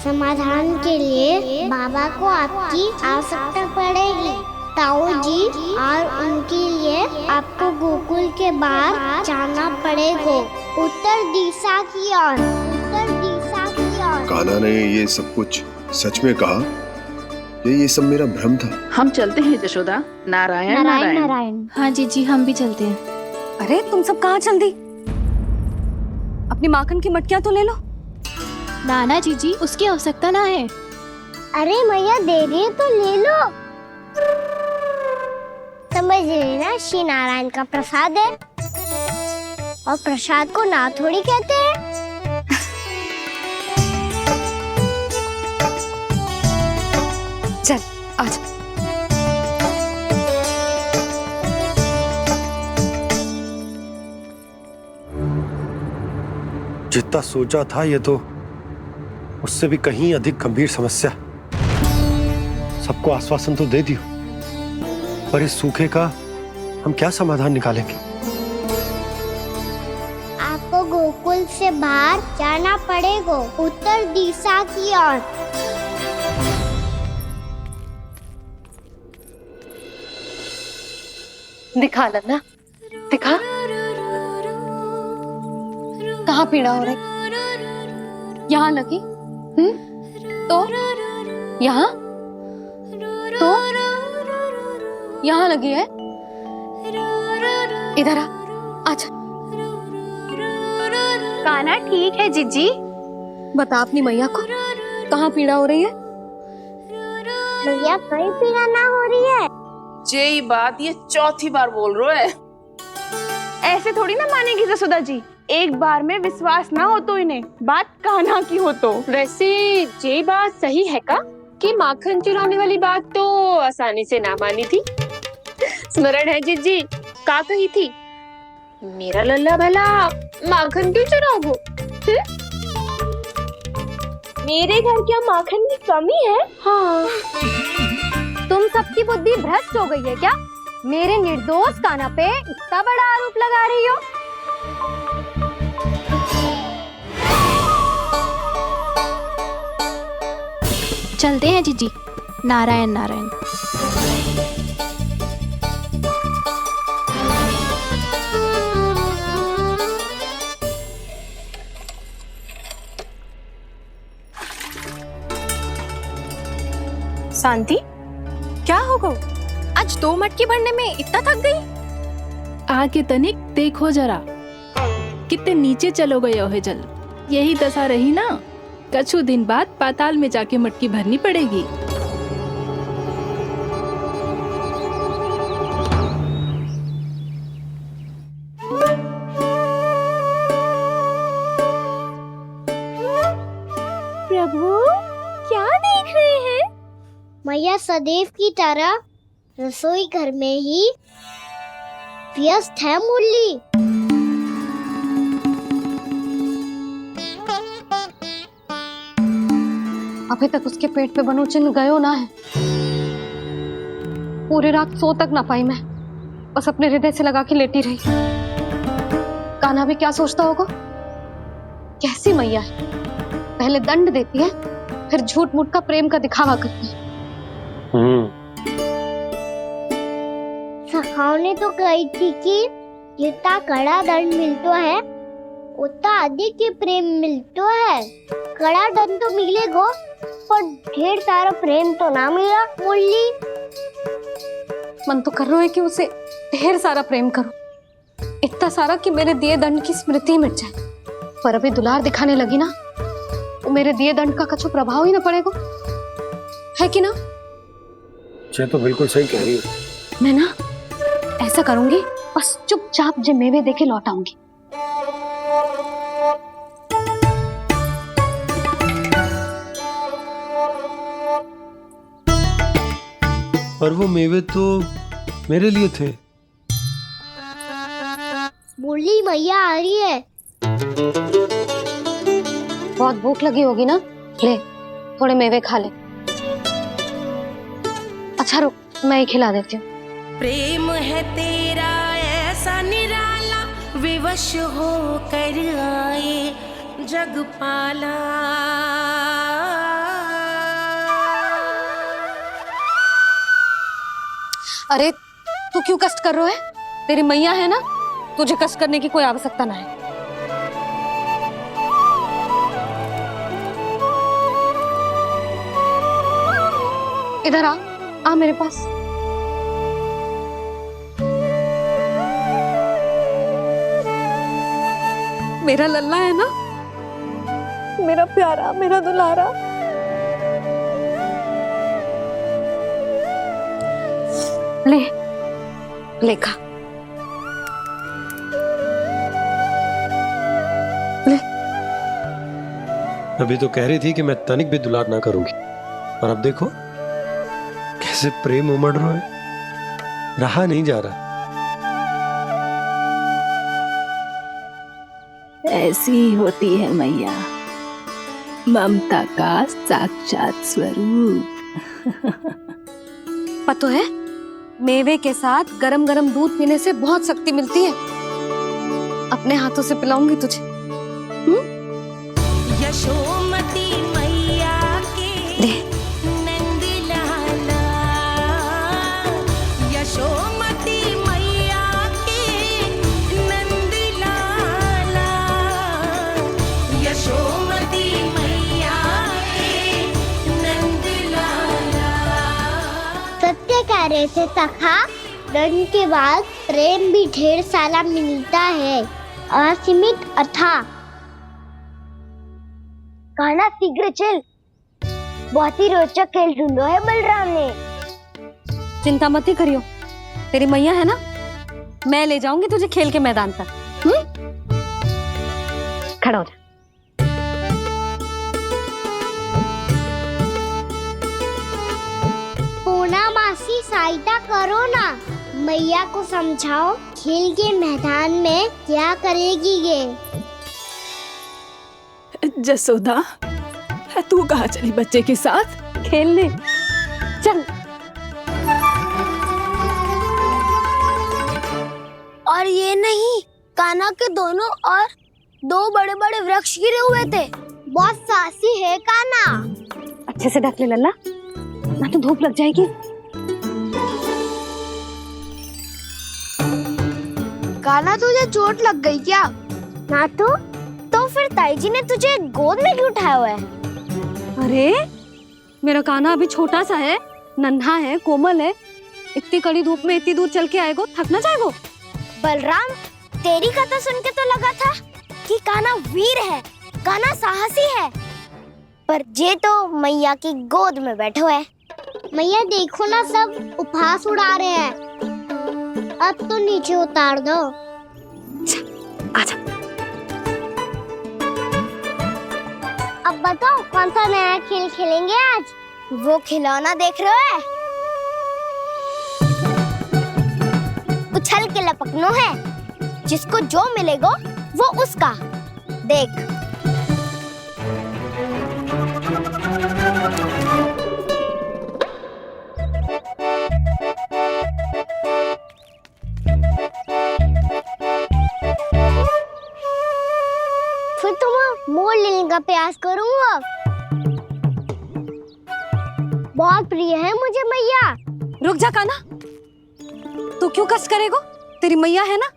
समाधान के लिए बाबा को आपकी आवश्यकता पड़ेगी। ताऊ जी और उनके लिए आपको गोकुल के बाहर जाना पड़ेगा, उत्तर दिशा की ओर, उत्तर दिशा की ओर। कान्हा ने ये सब कुछ सच में कहा? ये सब मेरा भ्रम था? हम चलते हैं जशोदा। नारायण नारायण नारायण। हाँ जीजी, हम भी चलते हैं। अरे तुम सब कहाँ चल दी? अपनी माखन की मटकियाँ तो ले लो। नाना जीजी, उसकी आवश्यकता ना है। अरे मैया दे रही है तो ले लो। समझ लेना, श्री नारायण का प्रसाद है और प्रसाद को ना थोड़ी कहते हैं। चल आज। जितना सोचा था ये तो उससे भी कहीं अधिक गंभीर समस्या। सबको आश्वासन तो दे दियो, पर इस सूखे का हम क्या समाधान निकालेंगे? आपको गोकुल से बाहर जाना पड़ेगा, उत्तर दिशा की ओर। दिखा लल्ला, दिखा। कहाँ पीड़ा हो रही? यहाँ लगी? तो यहाँ? तो यहाँ लगी है? इधर आ, आजा। कान्हा ठीक है जीजी। बता अपनी मैया को कहाँ पीड़ा हो रही है? भैया कहीं पीड़ा ना हो रही है। यही बात ये चौथी बार बोल रहे है। ऐसे थोड़ी ना मानेगी जसोदा जी। एक बार में विश्वास ना हो तो इन्हें बात कान्हा की हो तो। वैसे ये बात सही है का कि माखन चुराने वाली बात तो आसानी से ना मानी थी। स्मरण है जीजी, का कही थी? मेरा लल्ला भला माखन क्यों चुराओगे? मेरे घर क्या माखन की कमी है? हाँ। तुम सबकी बुद्धि भ्रष्ट हो गई है क्या? मेरे निर्दोष कान्हा पे इतना बड़ा आरोप लगा रही हो? चलते हैं जीजी। नारायण नारायण। शांति, क्या हो गो? आज 2 मटकी भरने में इतना थक गई? आगे तनिक देखो जरा, कितने नीचे चलो गए हो जल। यही दशा रही ना, कछु दिन बाद पाताल में जाके मटकी भरनी पड़ेगी। प्रभु क्या देख रहे हैं? मैया सदैव की तरह रसोई घर में ही व्यस्त है मुरली। अभी तक उसके पेट पे बनो चिन्ह गयो ना है। पूरी रात सो तक ना पाई मैं, बस अपने हृदय से लगा के लेटी रही। कान्हा भी क्या सोचता होगा? कैसी मैया है, पहले दंड देती है, फिर झूठ मूठ का प्रेम का दिखावा करती है। सखाओ ने तो कही थी कि जितना कड़ा दंड मिलतो है उतना अधिक ही प्रेम मिलतो है। कड़ा दंड तो मिलेगो पर ढेर सारा प्रेम तो ना मिला। मुरली मन तो कर रहा है कि उसे ढेर सारा प्रेम करूं, इतना सारा कि मेरे दिए दंड की स्मृति मिट जाए। पर अभी दुलार दिखाने लगी ना, तो मेरे दिए दंड का कछु प्रभाव ही ना पड़ेगा, है कि ना? ये तो बिल्कुल सही कह रही है। मैं ना ऐसा करूंगी, बस चुपचाप जे मेवे देके लौट आऊंगी। पर वो मेवे तो मेरे लिए थे। मुरली मैया आ रही है। बहुत भूख लगी होगी ना, ले थोड़े मेवे खा ले। अच्छा रुक, मैं ही खिला देती हूँ। प्रेम है तेरा ऐसा निराला, विवश हो कर आए जग पाला। अरे तू क्यों कष्ट कर रहा है? तेरी मैया है ना, तुझे कष्ट करने की कोई आवश्यकता ना है। इधर आ मेरे पास। मेरा लल्ला है ना, मेरा प्यारा, मेरा दुलारा। ले खा। ले। अभी तो कह रही थी कि मैं तनिक भी दुलार ना करूंगी, और अब देखो कैसे प्रेम उमड़ रहा है, रहा नहीं जा रहा। ऐसी ही होती है मैया, ममता का साक्षात स्वरूप। पता है, मेवे के साथ गरम गरम दूध पीने से बहुत शक्ति मिलती है। अपने हाथों से पिलाऊंगी तुझे। यशोमती मैया के नंद लाला, यशोमती मैया के नंद लाला, यशोमती मैया के नंद लाला। सत्य कह रहे थे सखा, दंड के बाद प्रेम भी ढेर सारा मिलता है, असीमित अथाह। कहना शीघ्र चल, बहुत ही रोचक खेल ढूंढो है बलराम ने। चिंता मत ही करियो, तेरी मैया है ना, मैं ले जाऊंगी तुझे खेल के मैदान पर। खड़ा हो जा। पूना मासी सहायता करो ना, मैया को समझाओ खेल के मैदान में क्या करेगी ये। जसोदा, तू कहाँ चली बच्चे के साथ? खेलने चल। और ये नहीं, कान्हा के दोनों और दो बड़े बड़े वृक्ष गिरे हुए थे। बहुत साहसी है कान्हा। अच्छे से ढक ले लल्ला, ना तो धूप लग जाएगी। कान्हा तुझे चोट लग गई क्या? ना तो फिर ताई जी ने तुझे गोद में क्यों उठाया हुआ है? अरे मेरा कान्हा अभी छोटा सा है, नन्हा है, कोमल है। इतनी कड़ी धूप में इतनी दूर चल के आएगो, थक ना जाएगो। बलराम, तेरी कथा सुन के तो लगा था कि कान्हा वीर है, कान्हा साहसी है, पर ये तो मैया की गोद में बैठे हुए। मैया देखो ना, सब उपहास उड़ा रहे हैं। अब तो नीचे उतार दो। आजा। अब बताओ कौन सा नया खेल खेलेंगे आज? वो खिलौना देख रहे हो? उछल के लपकनो है, जिसको जो मिलेगा वो उसका। देख। फिर तुम मोल लेने का प्रयास करूंगा। बहुत प्रिय है मुझे मैया। रुक जा कान्हा, तू क्यों कष्ट करेगो? तेरी मैया है ना,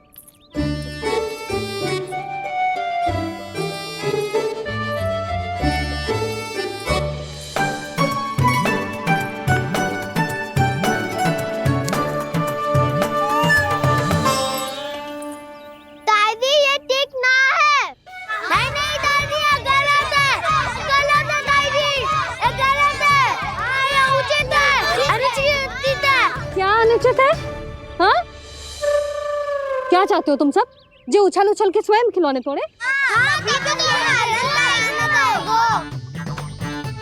अनुचित है? हाँ? क्या चाहते हो तुम सब? जो उछल उछल के स्वयं खिलौने तोड़े?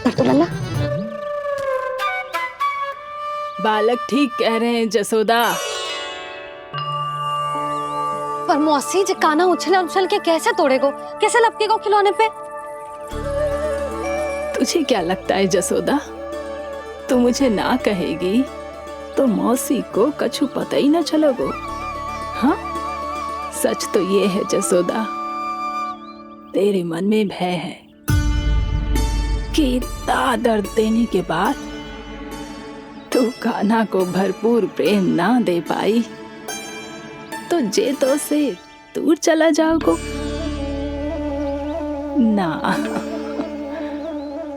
तो लल्ला बालक ठीक कह रहे हैं जसोदा। पर मौसी जी काना उछल उछल के कैसे तोड़ेगो, कैसे लपकेगो खिलौने पे? तुझे क्या लगता है जसोदा, तू मुझे ना कहेगी तो मौसी को कछु पता ही ना चलोगो? हाँ, सच तो ये है जसोदा, तेरे मन में भय है कि इतना दर्द देने के बाद तू कान्हा को भरपूर प्रेम ना दे पाई तो जेतो से दूर चला जाओगो ना।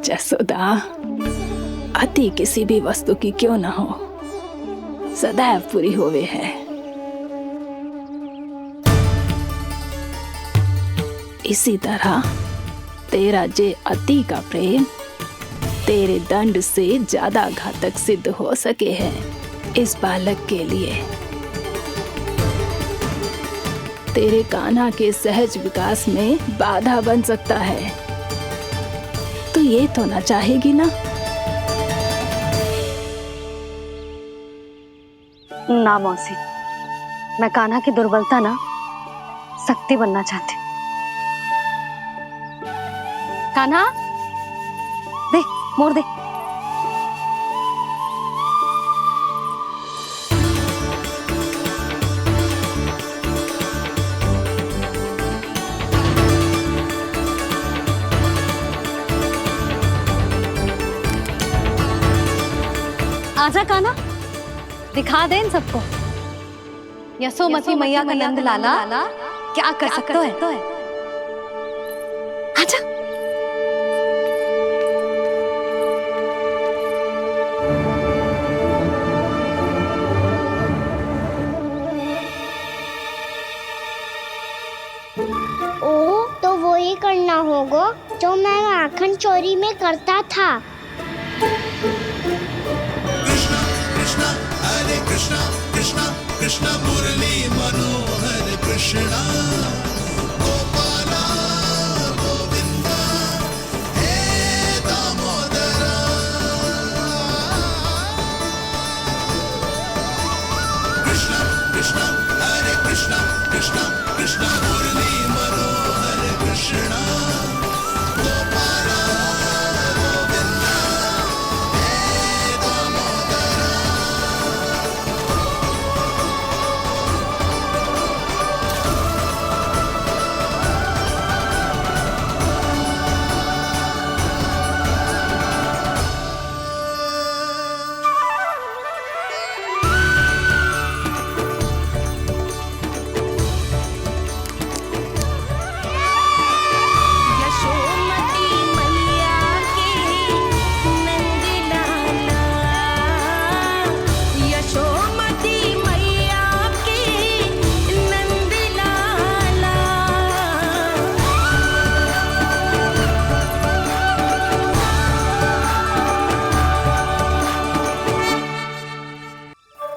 जसोदा, अति किसी भी वस्तु की क्यों ना हो, सदैव पूरी होवे है। इसी तरह तेरा जे अति का प्रेम तेरे दंड से ज्यादा घातक सिद्ध हो सके है इस बालक के लिए। तेरे कान्हा के सहज विकास में बाधा बन सकता है, तो ये तो ना चाहेगी ना? ना मौसी, मैं कान्हा की दुर्बलता ना शक्ति बनना चाहती। कान्हा, दे मोड़ दे। आजा कान्हा, दिखा दे इन सबको यशोमती मैया का नंद लाला क्या कर सकता है। आजा। ओ, तो वो ही करना होगा जो मैं आखन चोरी में करता था। कृष्णा कृष्णा कृष्णा मुरली मनोहर कृष्णा गोपाला गोविंदा हे दामोदरा। कृष्णा कृष्णा हरे कृष्णा कृष्णा कृष्णा मुरली मनोहर कृष्णा गोपाला गोविंदा हे दामोदरा।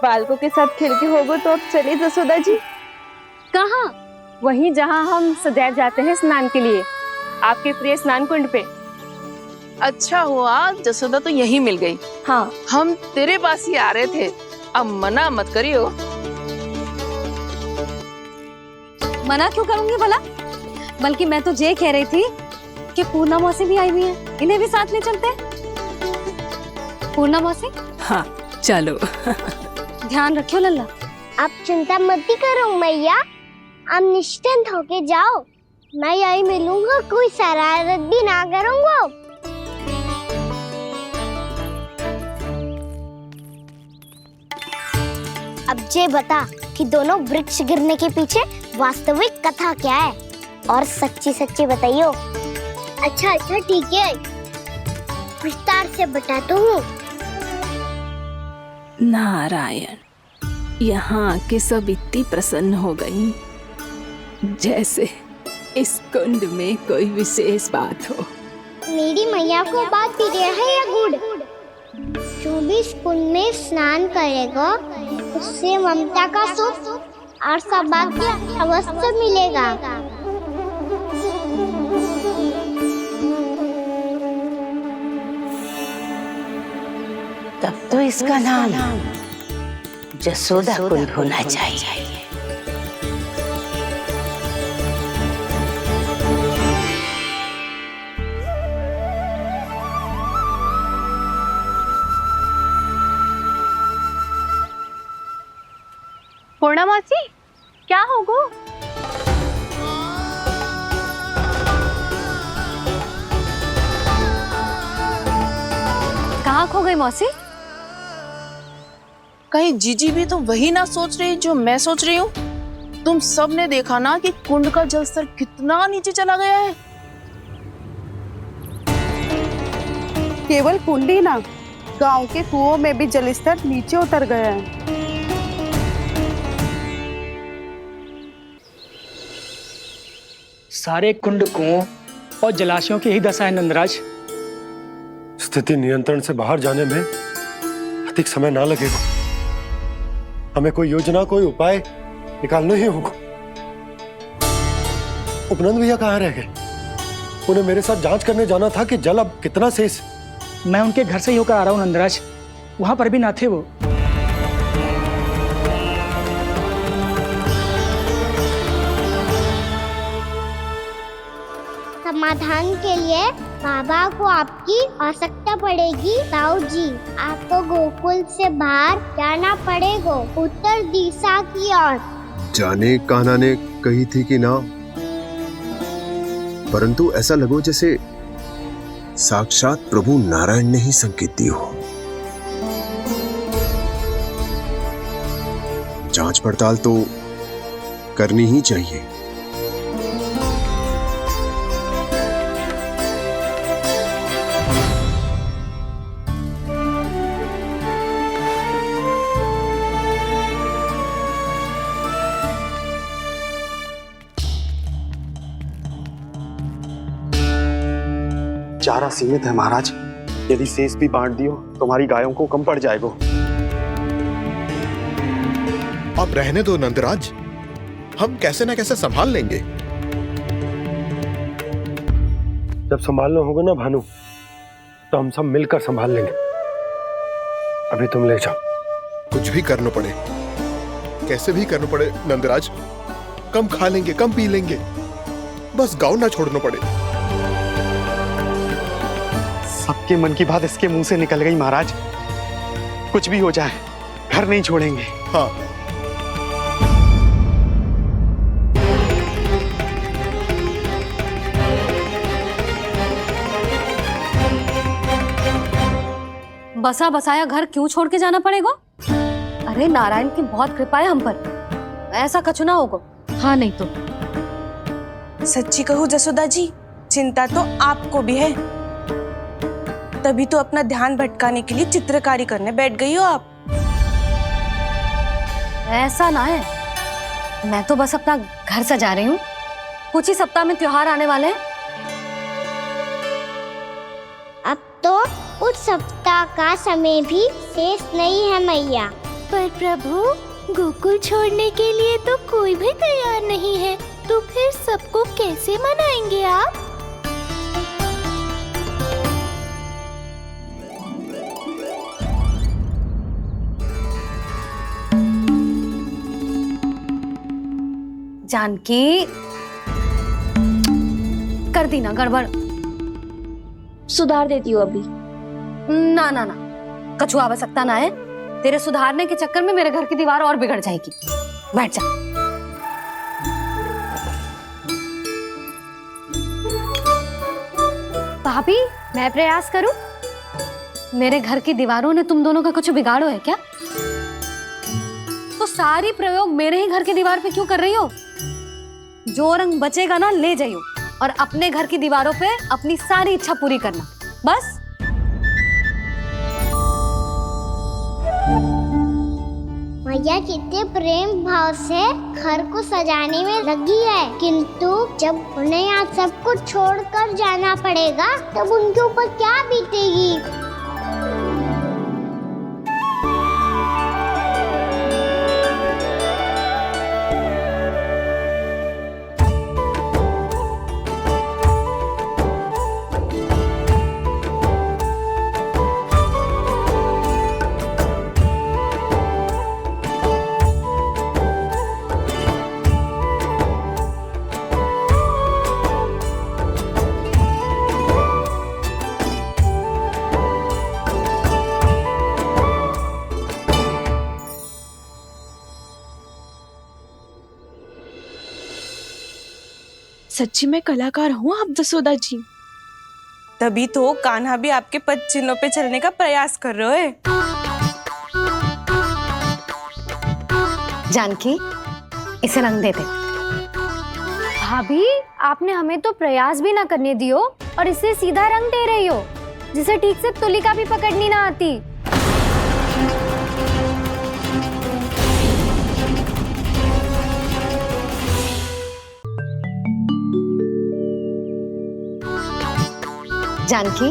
बालकों के साथ खेल के होगो तो अब चलिए जसोदा जी। कहाँ? वहीं जहाँ हम सदैव जाते हैं स्नान के लिए, आपके प्रिय स्नान कुंड पे। अच्छा हुआ जसोदा तो यही मिल गई। हाँ, हम तेरे पास ही आ रहे थे, अब मना मत करियो। मना क्यों करूंगी भला? बल्कि मैं तो ये कह रही थी कि पूर्णा मौसी भी आई हुई है, इन्हें भी साथ ले चलते हैं। पूर्णा मौसी? हाँ चलो। ध्यान रखियो लल्ला। आप चिंता मत करो मैया, आप निश्चिंत होके जाओ, मैं यही मिलूंगा, कोई शरारत भी ना करूंगा। अब ये बता कि दोनों वृक्ष गिरने के पीछे वास्तविक कथा क्या है, और सच्ची सच्ची बताइयो। अच्छा अच्छा ठीक है, विस्तार से बताता हूँ। नारायण, यहाँ के सब इतनी प्रसन्न हो गई जैसे इस कुंड में कोई विशेष बात हो। मेरी मैया को बात भी है या गुड़? जो भी इस कुंड में स्नान करेगा उससे ममता का सुख और सौभाग्य अवश्य मिलेगा। तब तो इसका नाम जसोदा कुंड होना चाहिए। पूर्णा मासी, क्या होगो? कहाँ खो गई मौसी? कहीं जीजी भी तो वही ना सोच रही जो मैं सोच रही हूँ। तुम सब ने देखा ना कि कुंड का जलस्तर कितना नीचे चला गया है। केवल कुंड ही ना, गांव के कुओं में भी जलस्तर नीचे उतर गया है। सारे कुंड कुओं और जलाशयों की ही दशा है नंदराज। स्थिति नियंत्रण से बाहर जाने में अधिक समय ना लगेगा। हमें कोई योजना, कोई उपाय निकालना ही होगा। उपनंद भैया कहाँ रह गए? उन्हें मेरे साथ जांच करने जाना था कि जल अब कितना शेष। मैं उनके घर से ही होकर आ रहा हूँ नंदराज, वहां पर भी ना थे वो। समाधान के लिए बाबा को आपकी आवश्यकता पड़ेगी। ताऊ जी, आपको गोकुल से बाहर जाना पड़ेगा, उत्तर दिशा की ओर। जाने कान्हा ने कही थी कि ना, परंतु ऐसा लगो जैसे साक्षात प्रभु नारायण ने ही संकेत दी हो। जांच पड़ताल तो करनी ही चाहिए। चारा सीमित है महाराज, यदि शेष भी बांट दियो तो हमारी गायों को कम पड़ जाएगा। अब रहने दो नंदराज, हम कैसे न कैसे संभाल लेंगे। जब संभालना होगा ना भानु, तो हम सब मिलकर संभाल लेंगे। अभी तुम ले जाओ। कुछ भी करना पड़े, कैसे भी करना पड़े नंदराज, कम खा लेंगे, कम पी लेंगे, बस गाँव ना छोड़ना पड़े। सबके मन की बात इसके मुंह से निकल गई महाराज। कुछ भी हो जाए, घर नहीं छोड़ेंगे। हाँ, बसा बसाया घर क्यों छोड़ के जाना पड़ेगा? अरे नारायण की बहुत कृपा है हम पर, ऐसा कछु ना होगा। हाँ नहीं तो सच्ची कहूँ जसोदा जी, चिंता तो आपको भी है, तभी तो अपना ध्यान भटकाने के लिए चित्रकारी करने बैठ गई हो आप। ऐसा ना है, मैं तो बस अपना घर सजा रही हूँ। कुछ ही सप्ताह में त्योहार आने वाले हैं। अब तो कुछ सप्ताह का समय भी शेष नहीं है मैया। पर प्रभु, गोकुल छोड़ने के लिए तो कोई भी तैयार नहीं है, तो फिर सबको कैसे मनाएंगे आप? जानकी, कर दी ना गड़बड़। सुधार देती हूँ अभी। ना ना ना, कछु आवश्यकता ना है। तेरे सुधारने के चक्कर में मेरे घर की दीवार और बिगड़ जाएगी। बैठ जा। भाभी, मैं प्रयास करूं? मेरे घर की दीवारों ने तुम दोनों का कुछ बिगाड़ो है क्या? तो सारी प्रयोग मेरे ही घर की दीवार पे क्यों कर रही हो? जो रंग बचेगा ना ले जाइयो, और अपने घर की दीवारों पे अपनी सारी इच्छा पूरी करना, बस। मैया कितने प्रेम भाव से घर को सजाने में लगी है, किंतु जब उन्हें यहाँ सब कुछ छोड़कर जाना पड़ेगा तब उनके ऊपर क्या बीतेगी। सच्ची में कलाकार हूँ आप जसोदा जी। तभी तो कान्हा भी आपके पद चिन्हों पे चलने का प्रयास कर रहे है। जानकी, इसे रंग दे दे। भाभी, आपने हमें तो प्रयास भी ना करने दियो और इसे सीधा रंग दे रही हो, जिसे ठीक से तुलिका भी पकड़नी ना आती। जानकी,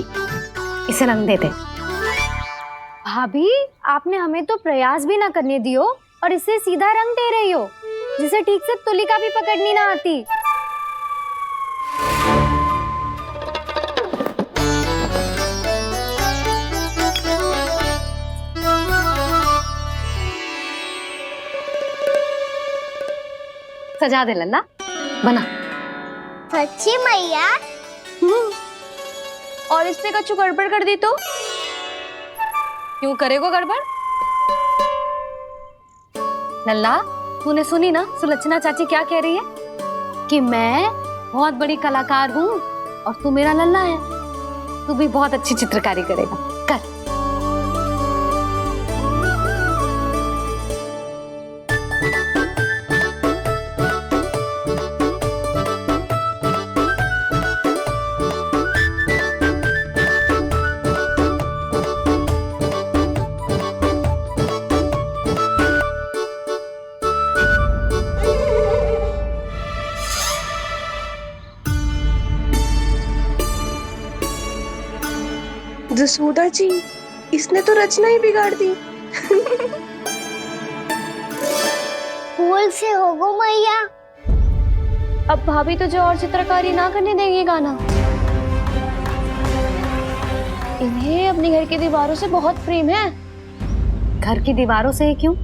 इसे रंग दे दे। भाभी, आपने हमें तो प्रयास भी ना करने दियो और इसे सीधा रंग दे रही हो, जिसे ठीक से तुलिका भी पकड़नी ना आती। सजा दे लल्ला, बना। सच्ची मैया? और इसने कछु गड़बड़ कर दी तो? क्यों करेगो गड़बड़? लल्ला, तूने सुनी ना सुलक्षणा चाची क्या कह रही है? कि मैं बहुत बड़ी कलाकार हूँ और तू मेरा लल्ला है। तू भी बहुत अच्छी चित्रकारी करेगा, कर। जसोदा जी, इसने तो रचना ही बिगाड़ दी। फूल से होगो मैया। अब भाभी तुझे और चित्रकारी ना करने देंगे गाना। इन्हें अपने घर की दीवारों से बहुत प्रेम है। घर की दीवारों से ही क्यों?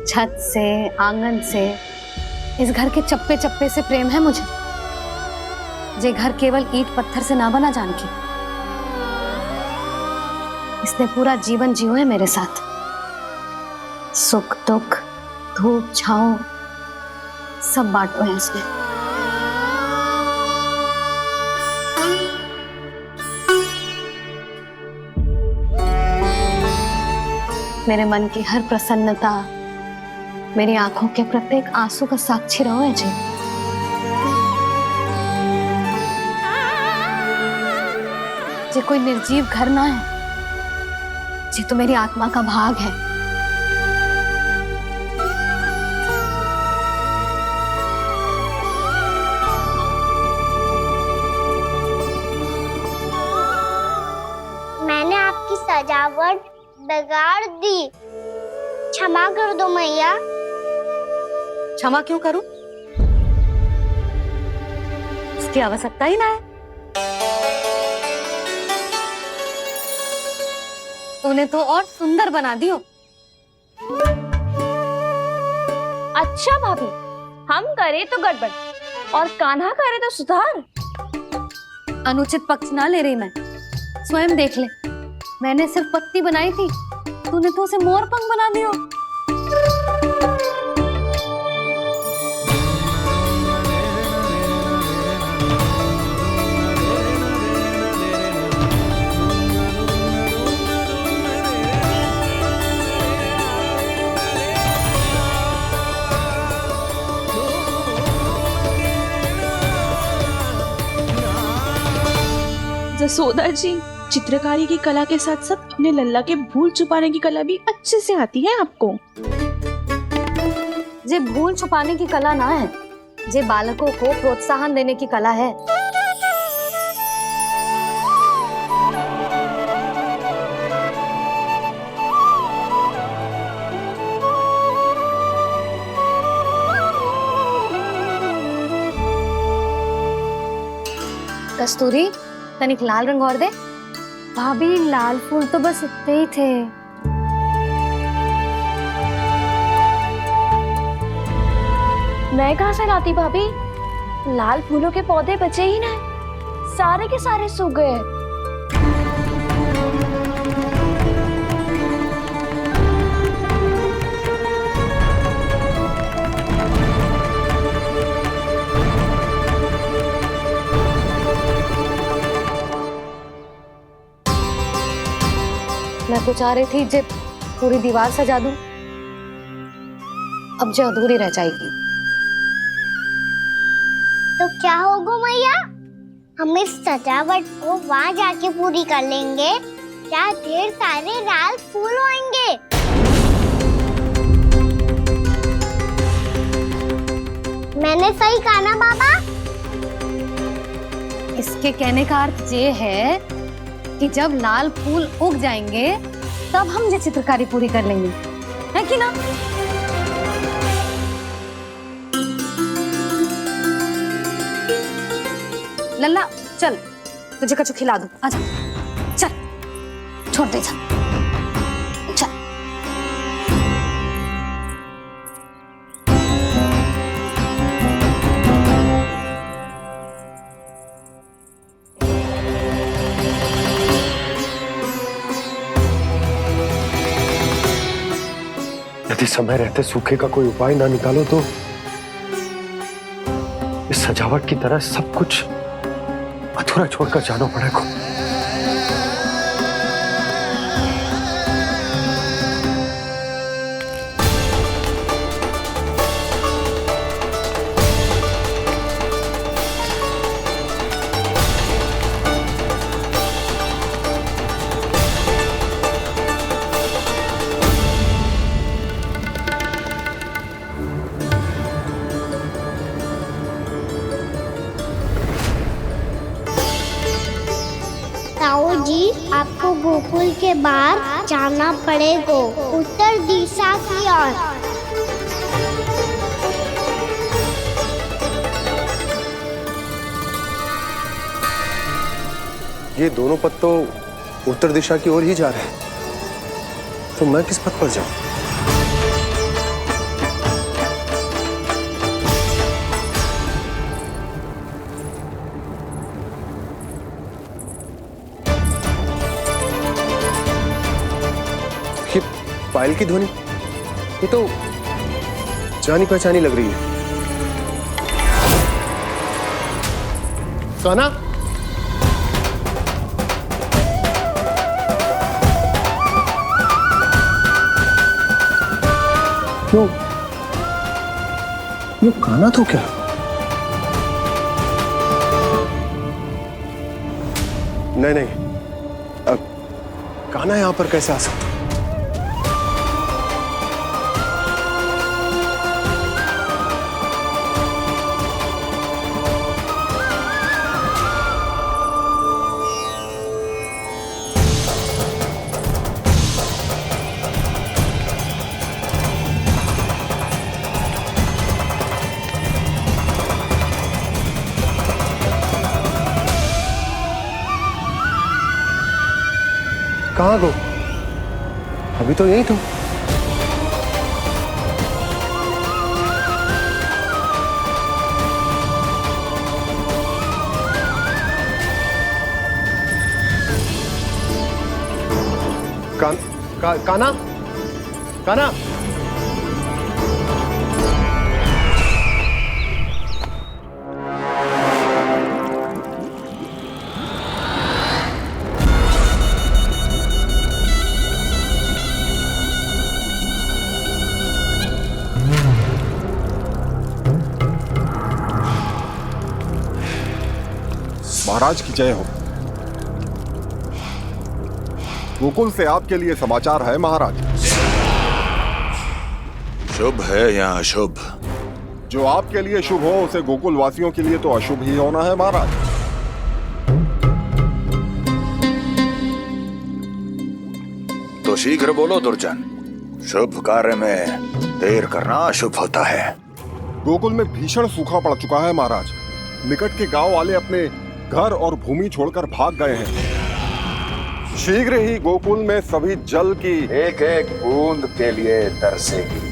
छत से, आंगन से, इस घर के चप्पे चप्पे से प्रेम है मुझे। ये घर केवल ईंट पत्थर से ना बना जानकी। इसने पूरा जीवन जियो है मेरे साथ। सुख दुख, धूप छांव सब बांटो है इसने। मेरे मन की हर प्रसन्नता, मेरी आंखों के प्रत्येक आंसू का साक्षी रहो है जी। ये कोई निर्जीव घर ना है, ये तो मेरी आत्मा का भाग है। मैंने आपकी सजावट बिगाड़ दी, क्षमा कर दो मैया। क्षमा क्यों करूं? इसकी आवश्यकता ही ना है। तूने तो और सुंदर बना दियो। अच्छा भाभी, हम करे तो गड़बड़ और कान्हा करे तो सुधार। अनुचित पक्ष ना ले रही मैं, स्वयं देख ले। मैंने सिर्फ पत्ती बनाई थी, तूने तो उसे मोर पंख बना दियो। जसोदा जी, चित्रकारी की कला के साथ साथ अपने लल्ला के भूल छुपाने की कला भी अच्छे से आती है आपको। ये भूल छुपाने की कला ना है, ये बालकों को प्रोत्साहन देने की कला है। कस्तूरी, तनिक लाल रंग और दे। भाभी, लाल फूल तो बस इतने ही थे। मैं कहाँ से लाती भाभी? लाल फूलों के पौधे बचे ही ना, सारे के सारे सूख गए। तो चाह रही थी जे पूरी दीवार सजा दूं, अब जो अधूरी रह जाएगी। तो क्या होगा मैया, हम इस सजावट को वहाँ जाके पूरी कर लेंगे, क्या ढेर सारे लाल फूल होंगे। मैंने सही कहा ना बाबा? इसके कहने का अर्थ ये है कि जब लाल फूल उग जाएंगे तब हम ये चित्रकारी पूरी कर लेंगे, है कि ना? लल्ला चल, तुझे कछु खिला दूं, आजा, चल, छोड़ दे, चल। यदि समय रहते सूखे का कोई उपाय ना निकालो तो इस सजावट की तरह सब कुछ अधूरा छोड़कर जाना पड़ेगा। ताऊ जी, आपको गोकुल के बाहर जाना पड़ेगा, उत्तर दिशा की ओर। ये दोनों पथ तो उत्तर दिशा की ओर ही जा रहे हैं, तो मैं किस पथ पर जाऊं? पायल की ध्वनि, ये तो जानी पहचानी लग रही है। कान्हा, क्यों? ये कान्हा तो क्या? नहीं नहीं, अब कान्हा यहां पर कैसे आ सकता? कहाँ गो? अभी तो यही तुम। कान्हा, कान्हा, महाराज की जय हो। गोकुल से आपके लिए समाचार है महाराज। शुभ है या अशुभ? जो आपके लिए शुभ हो उसे गोकुल वासियों के लिए तो अशुभ ही होना है महाराज। तो शीघ्र बोलो दुर्जन, शुभ कार्य में देर करना अशुभ होता है। गोकुल में भीषण सूखा पड़ चुका है महाराज। निकट के गांव वाले अपने घर और भूमि छोड़कर भाग गए हैं। शीघ्र ही गोकुल में सभी जल की एक एक बूंद के लिए तरसेगी।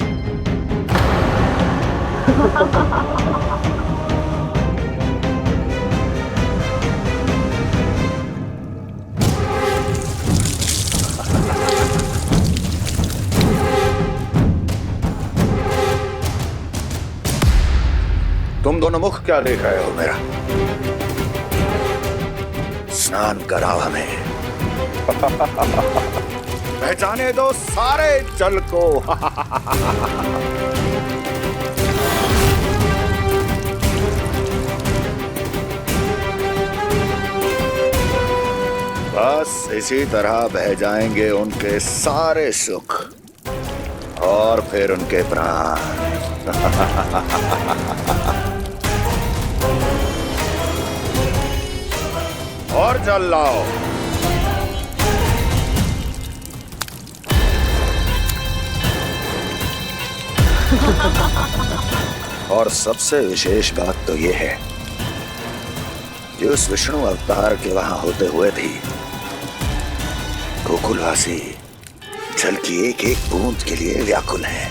तुम दोनों मुख क्या देख रहे हो मेरा? स्नान कराओ हमें। बह जाने दो सारे जल को। बस इसी तरह बह जाएंगे उनके सारे सुख और फिर उनके प्राण। और जल लाओ। और सबसे विशेष बात तो ये है कि उस विष्णु अवतार के वहां होते हुए भी गोकुलवासी जल की एक एक बूंद के लिए व्याकुल है।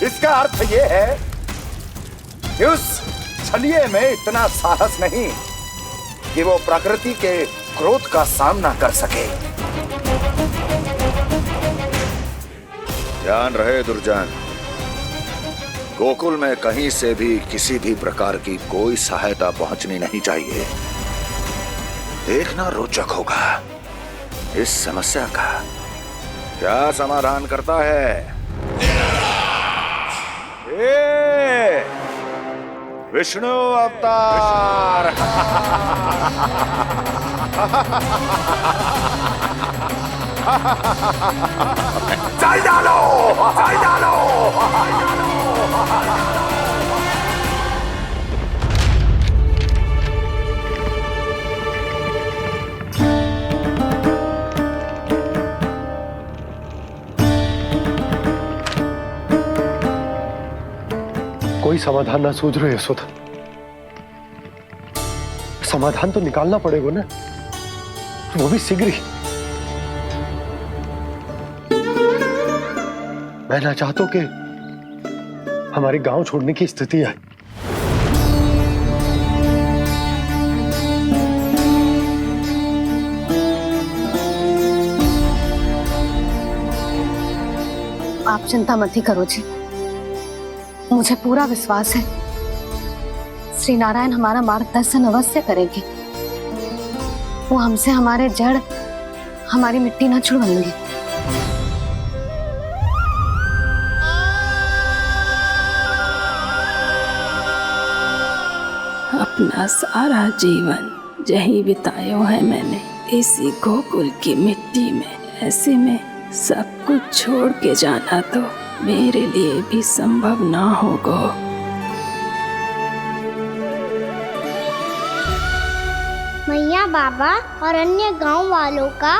इसका अर्थ ये है कि उस छलिए में इतना साहस नहीं कि वो प्रकृति के क्रोध का सामना कर सके। ध्यान रहे दुर्जन, गोकुल में कहीं से भी किसी भी प्रकार की कोई सहायता पहुंचनी नहीं चाहिए। देखना रोचक होगा इस समस्या का क्या समाधान करता है। ए, विष्णु अवतार। जल डालो, जल डालो। कोई समाधान ना सूझ रहे यशोदा। समाधान तो निकालना पड़ेगा ना, वो भी शीघ्र ही। मैं ना चाहता कि हमारे गांव छोड़ने की स्थिति आए। आप चिंता मत ही करो जी, मुझे पूरा विश्वास है श्री नारायण हमारा मार्गदर्शन अवश्य करेंगे। वो हमसे हमारे जड़, हमारी मिट्टी ना छुड़वाएंगे। अपना सारा जीवन यही बिताया है मैंने, इसी गोकुल की मिट्टी में। ऐसे में सब कुछ छोड़ के जाना तो मेरे लिए भी संभव ना होगा। मैया बाबा और अन्य गांव वालों का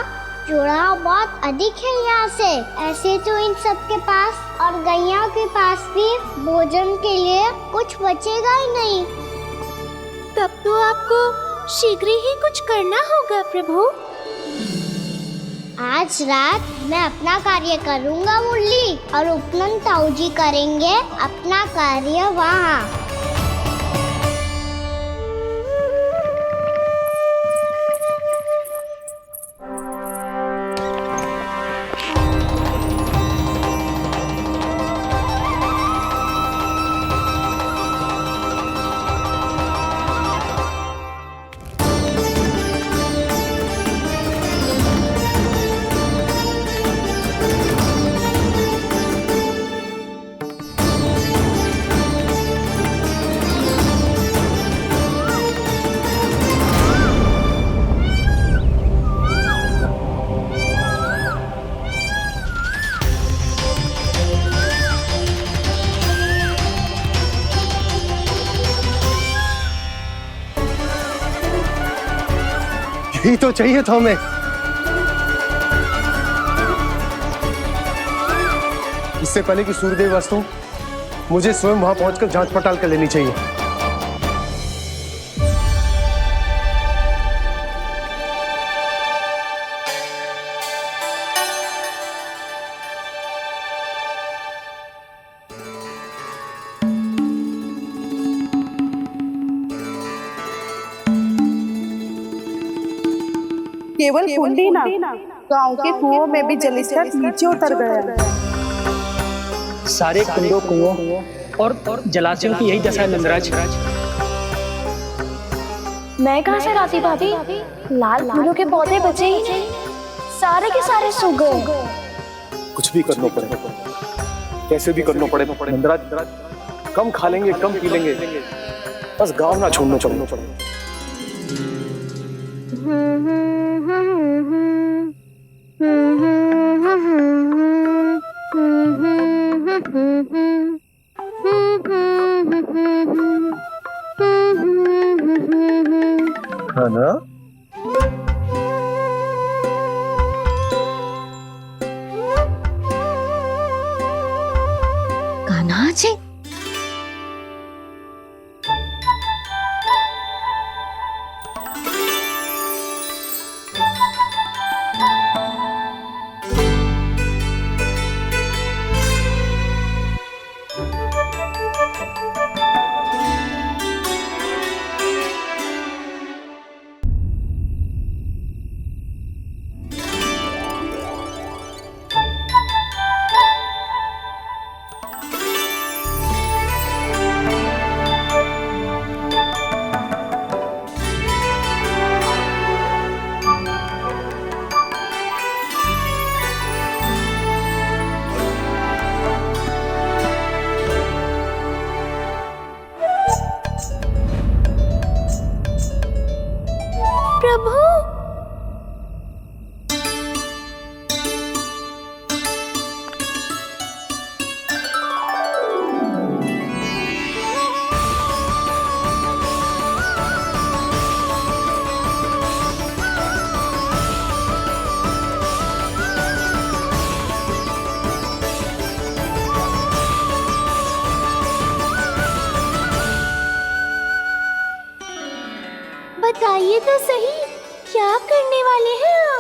जुड़ाव बहुत अधिक है यहाँ से। ऐसे तो इन सब के पास और गैया के पास भी भोजन के लिए कुछ बचेगा ही नहीं। तब तो आपको शीघ्र ही कुछ करना होगा प्रभु। आज रात मैं अपना कार्य करूँगा मुरली, और उपनंद ताऊ जी करेंगे अपना कार्य वहाँ। यही तो चाहिए था हमें। इससे पहले कि सूर्यदेव अस्तु, मुझे स्वयं वहां पहुंचकर जांच पड़ताल कर लेनी चाहिए। केवल कुंडी ना, गांव के कुओं में भी जलस्तर नीचे उतर गया है। सारे कुंडों, कुओं और जलाशयों की यही दशा है नंदराज। मैं कहाँ से लाती भाभी? लाल फूलों के पौधे बचे ही नहीं, सारे के सारे सो गए। कुछ भी करना पड़े, कैसे भी करना पड़े नंदराज, कम खा लेंगे, कम पी लेंगे, बस गांव ना छोड़ना पड़े। है ना? कान्हा जी, प्रभु, बताइए तो सही, क्या करने वाले हैं